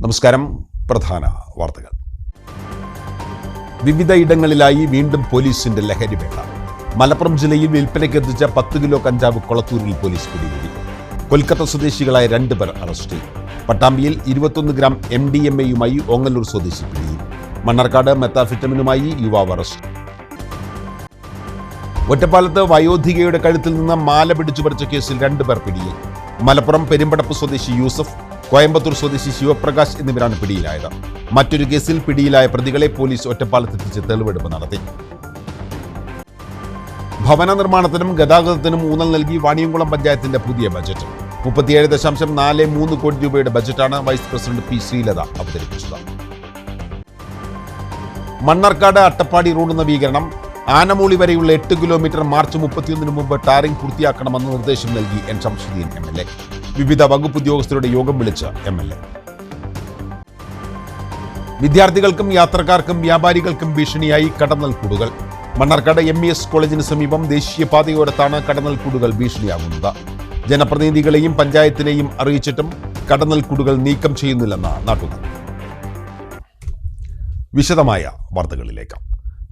നമസ്കാരം. പ്രധാന വാർത്തകൾ. വിവിധ ഇടങ്ങളിലായി വീണ്ടും പോലീസിന്റെ ലഹരിവേട്ട. മലപ്പുറം ജില്ലയിൽ വിൽപ്പനയ്ക്കെത്തിച്ച 10 കിലോ കഞ്ചാവ് കൊളത്തൂരിൽ പോലീസ് പിടികൂടി. കൊൽക്കത്ത സ്വദേശികളായ 2 പേർ അറസ്റ്റ്. പട്ടാമ്പിയിൽ 21 ഗ്രാം MDMA-യുമായി ഓങ്ങല്ലൂർ സ്വദേശി പിടിയിൽ. മണ്ണാർക്കാട് മെത്താഫിറ്റമിനുമായി യുവാവ് അറസ്റ്റ്. ഒറ്റപ്പാലത്ത് വയോധികയുടെ കഴുത്തിൽ നിന്ന് മാല പിടിച്ചു പറിച്ച കേസിൽ 2 പേർ പിടിയിൽ. മലപ്പുറം പെരുമ്പടപ്പ് സ്വദേശി യൂസഫ്, കോയമ്പത്തൂർ സ്വദേശി ശിവപ്രകാശ് എന്നിവരാണ് പിടിയിലായത്. മറ്റൊരു കേസിൽ പിടിയിലായ പ്രതികളെ പോലീസ് ഒറ്റപ്പാലത്തെത്തിച്ച് തെളിവെടുപ്പ് നടത്തി. ഭവന നിർമ്മാണത്തിനും ഗതാഗതത്തിനും ഊന്നൽ നൽകി വാണിയംകുളം പഞ്ചായത്തിന്റെ പുതിയ ബജറ്റ്. 37.43 കോടി രൂപയുടെ ബജറ്റാണ് വൈസ് പ്രസിഡന്റ് P. ശ്രീലത അവതരിപ്പിച്ചത്. മണ്ണാർക്കാട് അട്ടപ്പാടി റോഡ് നവീകരണം ആനമൂളി വരെയുള്ള 8 കിലോമീറ്റർ മാർച്ച് 31 മുമ്പ് ടാറിംഗ് പൂർത്തിയാക്കണമെന്ന് നിർദ്ദേശം നൽകി N. ശംസുദ്ദീൻ MLA. വിവിധ വകുപ്പ് ഉദ്യോഗസ്ഥരുടെ യോഗം വിളിച്ച MLA. വിദ്യാർത്ഥികൾക്കും യാത്രക്കാർക്കും വ്യാപാരികൾക്കും ഭീഷണിയായി കടന്നൽക്കൂടുകൾ. മണ്ണാർക്കാട് MES കോളേജിന് സമീപം ദേശീയപാതയോരത്താണ് കടന്നൽക്കൂടുകൾ ഭീഷണിയാകുന്നത്. ജനപ്രതിനിധികളെയും പഞ്ചായത്തിനെയും അറിയിച്ചിട്ടും കടന്നൽക്കൂടുകൾ നീക്കം ചെയ്യുന്നില്ലെന്ന് നാട്ടുകാർ. വിശദമായ വാർത്തകളിലേക്ക്.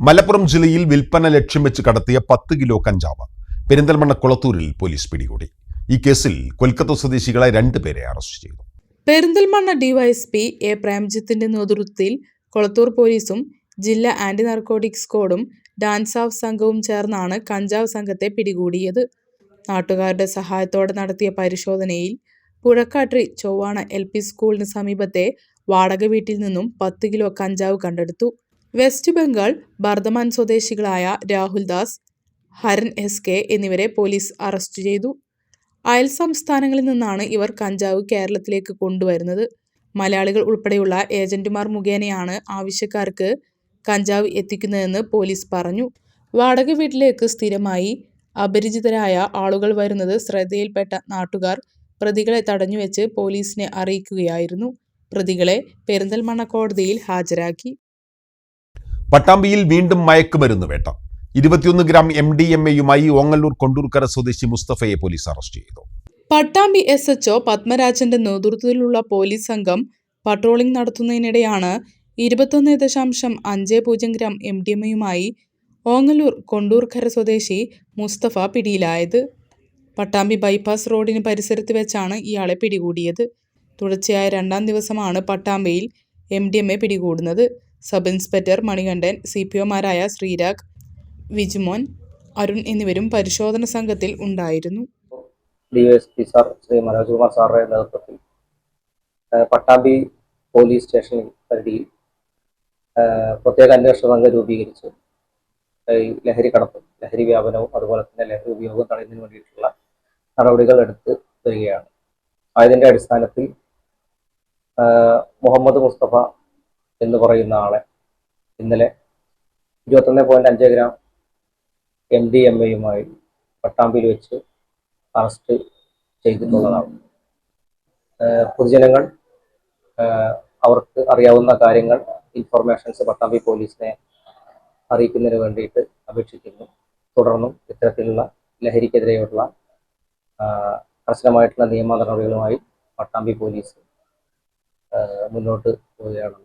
മലപ്പുറം ജില്ലയിൽ വിൽപ്പന ലക്ഷ്യം വെച്ച് കടത്തിയ 10 കിലോ കഞ്ചാവ് പെരിന്തൽമണ്ണ കൊളത്തൂരിൽ പോലീസ് പിടികൂടി. ഈ കേസിൽ കൊൽക്കത്ത സ്വദേശികളായ 2 പേരെ അറസ്റ്റ് ചെയ്തു. Perinthalmanna DYSP A. പ്രേംജിത്തിന്റെ നേതൃത്വത്തിൽ കൊളത്തൂർ പോലീസും ജില്ലാ ആന്റി നാർക്കോട്ടിക് സ്ക്വാഡും ഡാൻസ് ഓഫ് സംഘവും ചേർന്നാണ് കഞ്ചാവ് സംഘത്തെ പിടികൂടിയത്. നാട്ടുകാരുടെ സഹായത്തോടെ നടത്തിയ പരിശോധനയിൽ പുഴക്കാട്രി ചൊവ്വാണ LP സ്കൂളിന് സമീപത്തെ വാടക വീട്ടിൽ നിന്നും 10 കിലോ കഞ്ചാവ് കണ്ടെടുത്തു. വെസ്റ്റ് ബംഗാൾ ബർദമാൻ സ്വദേശികളായ രാഹുൽ ദാസ്, ഹരൻ SK എന്നിവരെ പോലീസ് അറസ്റ്റ് ചെയ്തു. അയൽ സംസ്ഥാനങ്ങളിൽ നിന്നാണ് ഇവർ കഞ്ചാവ് കേരളത്തിലേക്ക് കൊണ്ടുവരുന്നത്. മലയാളികൾ ഉൾപ്പെടെയുള്ള ഏജന്റുമാർ മുഖേനയാണ് ആവശ്യക്കാർക്ക് കഞ്ചാവ് എത്തിക്കുന്നതെന്ന് പോലീസ് പറഞ്ഞു. വാടക വീട്ടിലേക്ക് സ്ഥിരമായി അപരിചിതരായ ആളുകൾ വരുന്നത് ശ്രദ്ധയിൽപ്പെട്ട നാട്ടുകാർ പ്രതികളെ തടഞ്ഞുവെച്ച് പോലീസിനെ അറിയിക്കുകയായിരുന്നു. പ്രതികളെ പെരിന്തൽമണ്ണ കോടതിയിൽ ഹാജരാക്കി. പട്ടാമ്പിയിൽ വീണ്ടും മയക്കുമരുന്ന് വേട്ട. 21 ഗ്രാം MDMA-യുമായി ഓങ്ങല്ലൂർ കൊണ്ടൂർക്കര സ്വദേശി മുസ്തഫയെ പോലീസ് അറസ്റ്റ് ചെയ്തു. പട്ടാമ്പി SHO പത്മരാജന്റെ നേതൃത്വത്തിലുള്ള പോലീസ് സംഘം പട്രോളിംഗ് നടത്തുന്നതിനിടെയാണ് 21.50 ഗ്രാം MDMA-യുമായി ഓങ്ങല്ലൂർ കൊണ്ടൂർക്കര സ്വദേശി മുസ്തഫ പിടിയിലായത്. പട്ടാമ്പി ബൈപ്പാസ് റോഡിന് പരിസരത്ത് വെച്ചാണ് ഇയാളെ പിടികൂടിയത്. തുടർച്ചയായ 2ാം ദിവസമാണ് പട്ടാമ്പിയിൽ MDMA പിടികൂടുന്നത്. സബ് ഇൻസ്പെക്ടർ മണികണ്ഠൻ, CPOമാരായ ശ്രീരാഗ്, വിജുമോൻ, അരുൺ എന്നിവരും പരിശോധന സംഘത്തിൽ ഉണ്ടായിരുന്നു. DYSP സാർ ശ്രീ മനോജ് കുമാർ സാറുടെ നേതൃത്വത്തിൽ പട്ടാമ്പി പോലീസ് സ്റ്റേഷൻ പരിധിയിൽ പ്രത്യേക അന്വേഷണ സംഘം രൂപീകരിച്ച് ലഹരി കടത്തും, ലഹരി വ്യാപനവും അതുപോലെ തന്നെ ലഹരി ഉപയോഗവും തടയുന്നതിന് വേണ്ടിയിട്ടുള്ള നടപടികൾ എടുത്ത് വരികയാണ്. അതിൻ്റെ അടിസ്ഥാനത്തിൽ മുഹമ്മദ് മുസ്തഫ എന്ന് പറയുന്ന ആളെ ഇന്നലെ 21.5 ഗ്രാം MDMA-യുമായി പട്ടാമ്പിയിൽ വെച്ച് അറസ്റ്റ് ചെയ്തിട്ടുള്ളതാണ്. പൊതുജനങ്ങൾ അവർക്ക് അറിയാവുന്ന കാര്യങ്ങൾ, ഇൻഫർമേഷൻസ് പട്ടാമ്പി പോലീസിനെ അറിയിക്കുന്നതിന് വേണ്ടിയിട്ട് അപേക്ഷിക്കുന്നു. തുടർന്നും ഇത്തരത്തിലുള്ള ലഹരിക്കെതിരെയുള്ള കർശനമായിട്ടുള്ള നിയമ നടപടികളുമായി പട്ടാമ്പി പോലീസ് മുന്നോട്ട് പോവുകയാണ്.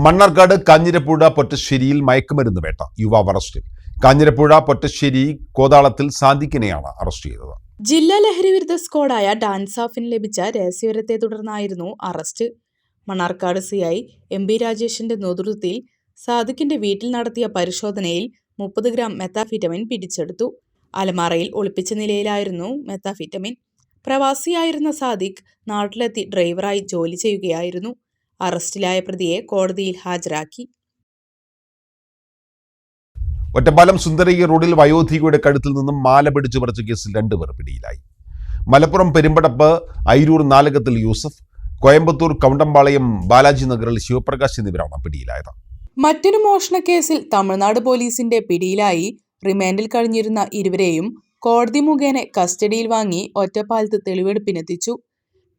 മണ്ണാർക്കാട് കാഞ്ഞിരപ്പുഴ പൊറ്റശ്ശേരിയിൽ മയക്കുമരുന്ന് വേട്ട. യുവാവ് അറസ്റ്റിൽ. കാഞ്ഞിരപ്പുഴ പൊറ്റശ്ശേരി കോതാളത്തിൽ സാദിഖിനെയാണ് അറസ്റ്റ് ചെയ്തത്. ജില്ലാ ലഹരിവിരുദ്ധ സ്ക്വാഡായ ഡാൻസ് ഓഫിന് ലഭിച്ച രഹസ്യവിവരത്തെ തുടർന്നായിരുന്നു അറസ്റ്റ്. മണ്ണാർക്കാട് CI MB രാജേഷിന്റെ നേതൃത്വത്തിൽ സാദിഖിന്റെ വീട്ടിൽ നടത്തിയ പരിശോധനയിൽ 30 ഗ്രാം മെത്താഫിറ്റമിൻ പിടിച്ചെടുത്തു. അലമാറയിൽ ഒളിപ്പിച്ച നിലയിലായിരുന്നു മെത്താഫിറ്റമിൻ. പ്രവാസിയായിരുന്ന സാദിഖ് നാട്ടിലെത്തി ഡ്രൈവറായി ജോലി ചെയ്യുകയായിരുന്നു. അറസ്റ്റിലായ പ്രതിയെ കോടതിയിൽ ഹാജരാക്കി. ഒറ്റപ്പാലം സുന്ദരയ്യ റോഡിൽ വയോധികയുടെ കഴുത്തിൽ നിന്നും മാല പിടിച്ചു പറിച്ച കേസിൽ 2 പേർ പിടിയിലായി. മലപ്പുറം പെരുമ്പടപ്പ് അയിരൂർ നാലകത്തിൽ യൂസഫ്, കോയമ്പത്തൂർ കൗണ്ടമ്പാളയം ബാലാജി നഗറിൽ ശിവപ്രകാശ് എന്നിവരാണ് പിടിയിലായത്. മറ്റൊരു മോഷണ കേസിൽ തമിഴ്നാട് പോലീസിന്റെ പിടിയിലായി റിമാൻഡിൽ കഴിഞ്ഞിരുന്ന ഇരുവരെയും കോടതി മുഖേന കസ്റ്റഡിയിൽ വാങ്ങി ഒറ്റപ്പാലത്ത് തെളിവെടുപ്പിനെത്തിച്ചു.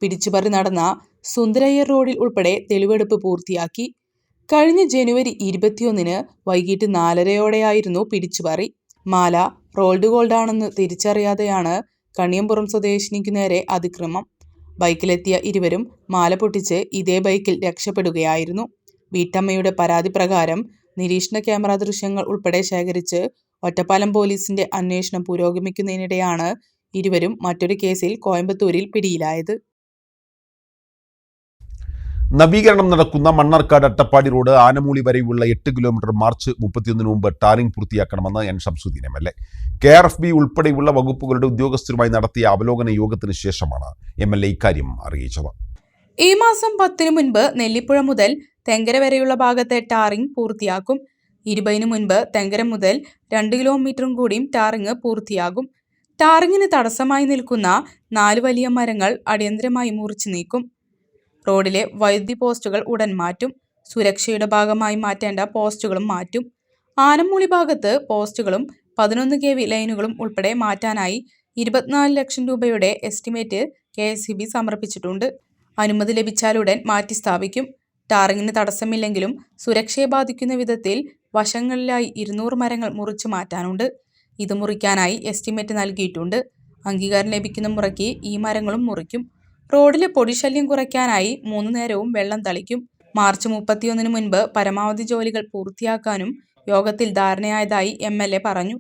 പിടിച്ചുപറി നടന്ന സുന്ദരയ്യർ റോഡിൽ ഉൾപ്പെടെ തെളിവെടുപ്പ് പൂർത്തിയാക്കി. കഴിഞ്ഞ ജനുവരി 21 വൈകിട്ട് 4:30 പിടിച്ചുപറി. മാല റോൾഡ് ഗോൾഡാണെന്ന് തിരിച്ചറിയാതെയാണ് കണിയമ്പുറം സ്വദേശിനിക്ക് നേരെ അതിക്രമം. ബൈക്കിലെത്തിയ ഇരുവരും മാല പൊട്ടിച്ച് ഇതേ ബൈക്കിൽ രക്ഷപ്പെടുകയായിരുന്നു. വീട്ടമ്മയുടെ പരാതി പ്രകാരം നിരീക്ഷണ ക്യാമറ ദൃശ്യങ്ങൾ ഉൾപ്പെടെ ശേഖരിച്ച് ഒറ്റപ്പാലം പോലീസിന്റെ അന്വേഷണം പുരോഗമിക്കുന്നതിനിടെയാണ് ഇരുവരും മറ്റൊരു കേസിൽ കോയമ്പത്തൂരിൽ പിടിയിലായത്. നവീകരണം നടക്കുന്ന മണ്ണാർക്കാട് അട്ടപ്പാടി റോഡ് ആനമൂളി വരെയുള്ള 8 കിലോമീറ്റർ മാർച്ച് 31 മുമ്പ് ടാറിംഗ് പൂർത്തിയാക്കണമെന്ന് എൻ ഷംസുദ്ദീൻ MLA. KRFB ഉൾപ്പെടെയുള്ള വകുപ്പുകളുടെ ഉദ്യോഗസ്ഥരുമായി നടത്തിയ അവലോകന യോഗത്തിന് ശേഷമാണ് MLA ഇക്കാര്യം അറിയിച്ചത്. ഈ മാസം 10 മുൻപ് നെല്ലിപ്പുഴ മുതൽ തെങ്കര വരെയുള്ള ഭാഗത്തെ ടാറിംഗ് പൂർത്തിയാക്കും. 20 മുൻപ് തെങ്കര മുതൽ 2 കിലോമീറ്ററും കൂടിയും ടാറിംഗ് പൂർത്തിയാകും. ടാറിങ്ങിന് തടസ്സമായി നിൽക്കുന്ന 4 വലിയ മരങ്ങൾ അടിയന്തരമായി മുറിച്ചു നീക്കും. റോഡിലെ വൈദ്യുതി പോസ്റ്റുകൾ ഉടൻ മാറ്റും. സുരക്ഷയുടെ ഭാഗമായി മാറ്റേണ്ട പോസ്റ്റുകളും മാറ്റും. ആനമൂളി ഭാഗത്ത് പോസ്റ്റുകളും 11 kV ലൈനുകളും ഉൾപ്പെടെ മാറ്റാനായി 24 ലക്ഷം രൂപയുടെ എസ്റ്റിമേറ്റ് KSEB സമർപ്പിച്ചിട്ടുണ്ട്. അനുമതി ലഭിച്ചാലുടൻ മാറ്റി സ്ഥാപിക്കും. ടാറിങ്ങിന് തടസ്സമില്ലെങ്കിലും സുരക്ഷയെ ബാധിക്കുന്ന വിധത്തിൽ വശങ്ങളിലായി 200 മരങ്ങൾ മുറിച്ചു മാറ്റാനുണ്ട്. ഇത് മുറിക്കാനായി എസ്റ്റിമേറ്റ് നൽകിയിട്ടുണ്ട്. അംഗീകാരം ലഭിക്കുന്ന മുറയ്ക്ക് ഈ മരങ്ങളും മുറിക്കും. റോഡിലെ പൊടിശല്യം കുറയ്ക്കാനായി 3 നേരവും വെള്ളം തളിക്കും. മാർച്ച് 31 മുൻപ് പരമാവധി ജോലികൾ പൂർത്തിയാക്കാനും യോഗത്തിൽ ധാരണയായതായി MLA പറഞ്ഞു.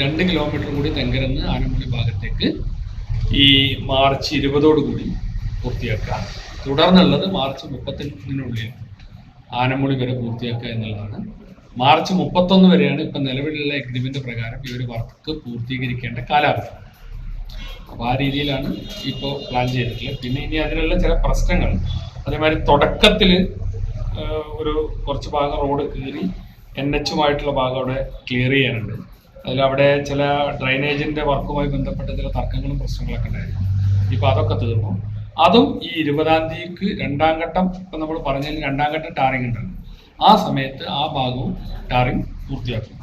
2 കിലോമീറ്റർ കൂടി തെങ്കരന്ന് ആനമൂളി ഭാഗത്തേക്ക് ഈ മാർച്ച് 20 പൂർത്തിയാക്കുക. തുടർന്നുള്ളത് മാർച്ച് 31 ആനമൂളി വരെ പൂർത്തിയാക്കുക എന്നുള്ളതാണ്. മാർച്ച് 31 വരെയാണ് ഇപ്പം നിലവിലുള്ള എഗ്രിമെന്റ് പ്രകാരം ഈ ഒരു വർക്ക് പൂർത്തീകരിക്കേണ്ട കാലാവധി. അപ്പോൾ ആ രീതിയിലാണ് ഇപ്പോൾ പ്ലാൻ ചെയ്തിട്ടുള്ളത്. പിന്നെ ഇനി അതിനുള്ള ചില പ്രശ്നങ്ങൾ, അതേമാതിരി തുടക്കത്തിൽ ഒരു കുറച്ച് ഭാഗം റോഡ് കീറി NH-മായിട്ടുള്ള ഭാഗം അവിടെ ക്ലിയർ ചെയ്യാനുണ്ട്. അതിലവിടെ ചില ഡ്രൈനേജിൻ്റെ വർക്കുമായി ബന്ധപ്പെട്ട ചില തർക്കങ്ങളും പ്രശ്നങ്ങളൊക്കെ ഉണ്ടായിരുന്നു. ഇപ്പോൾ അതൊക്കെ തീർന്നു. അതും ഈ 20-ാം തീയതിക്ക് 2ാം ഘട്ടം, ഇപ്പം നമ്മൾ പറഞ്ഞതിൽ 2ാം ഘട്ടം ടാറിംഗ് ഉണ്ടല്ലോ, ആ സമയത്ത് ആ ഭാഗവും ടാറിംഗ് പൂർത്തിയാക്കും.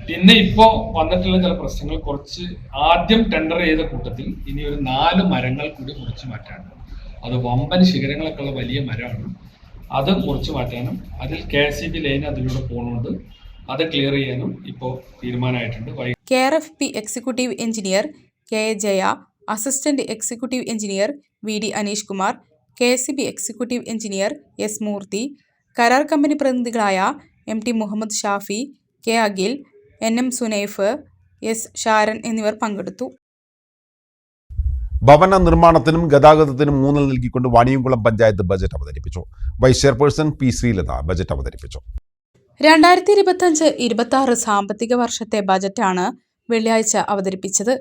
പിന്നെ ഇപ്പോൾ വന്നിട്ടുള്ള ചില പ്രശ്നങ്ങൾ, കുറച്ച് ആദ്യം ടെൻഡർ ചെയ്ത കൂട്ടത്തിൽ ഇനി ഒരു 4 മരങ്ങൾ കൂടി മുറിച്ചു മാറ്റാനുണ്ട്. അത് വമ്പൻ ശിഖരങ്ങളൊക്കെ ഉള്ള വലിയ മരമാണ്. അത് മുറിച്ചു മാറ്റാനും അതിൽ KSEB ലൈൻ അതിലൂടെ പോകുന്നുണ്ട്. അത് ക്ലിയർ ചെയ്യാനും ഇപ്പോൾ തീരുമാനമായിട്ടുണ്ട്. KRFB executive engineer K. Jaya, assistant executive engineer VD Aneesh Kumar, KSEB executive engineer S. Moorthy, കരാർ കമ്പനി പ്രതിനിധികളായ MT Muhammad Shafi, K. Akhil, NM Sunaif, S. Sharan എന്നിവർ പങ്കെടുത്തു. ഭവന നിർമ്മാണത്തിനും ഗതാഗതത്തിനും ഊന്നൽ നൽകിക്കൊണ്ട് വാണിയംകുളം പഞ്ചായത്ത് ബജറ്റ് അവതരിപ്പിച്ചു. Vice chairperson P. Sreelatha budget അവതരിപ്പിച്ചു. 2025-26 സാമ്പത്തിക വർഷത്തെ ബജറ്റാണ് വെള്ളിയാഴ്ച അവതരിപ്പിച്ചത്.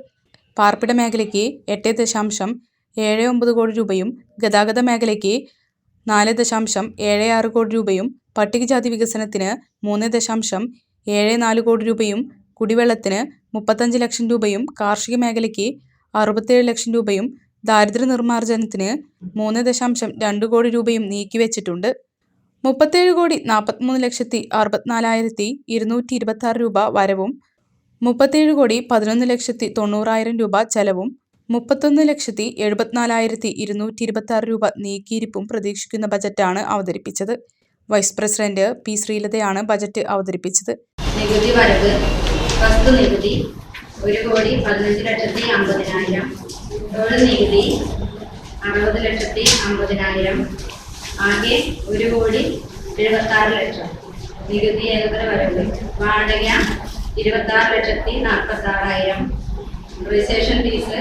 പാർപ്പിട മേഖലയ്ക്ക് 8.79 കോടി രൂപയും ഗതാഗത മേഖലയ്ക്ക് 4.76 കോടി രൂപയും പട്ടികജാതി വികസനത്തിന് 3.74 കോടി രൂപയും കുടിവെള്ളത്തിന് 35 ലക്ഷം രൂപയും കാർഷിക മേഖലയ്ക്ക് 67 ലക്ഷം രൂപയും ദാരിദ്ര്യ നിർമ്മാർജ്ജനത്തിന് 3.2 കോടി രൂപയും നീക്കിവെച്ചിട്ടുണ്ട്. 37,41,64,226 രൂപ വരവും 37,11,90,000 രൂപ ചെലവും 31,74,226 രൂപ നീക്കിയിരിപ്പും പ്രതീക്ഷിക്കുന്ന ബജറ്റാണ് അവതരിപ്പിച്ചത്. Vice president P. ശ്രീലതയാണ് ബജറ്റ് അവതരിപ്പിച്ചത്. നികുതി വരവ് വസ്തു നികുതി 1,15,50,000, തൊഴിൽ നികുതി 60,50,000, ആകെ 1,76,00,000. നികുതി ഏകോപന വരവ് വാടക 26,46,000, registration fee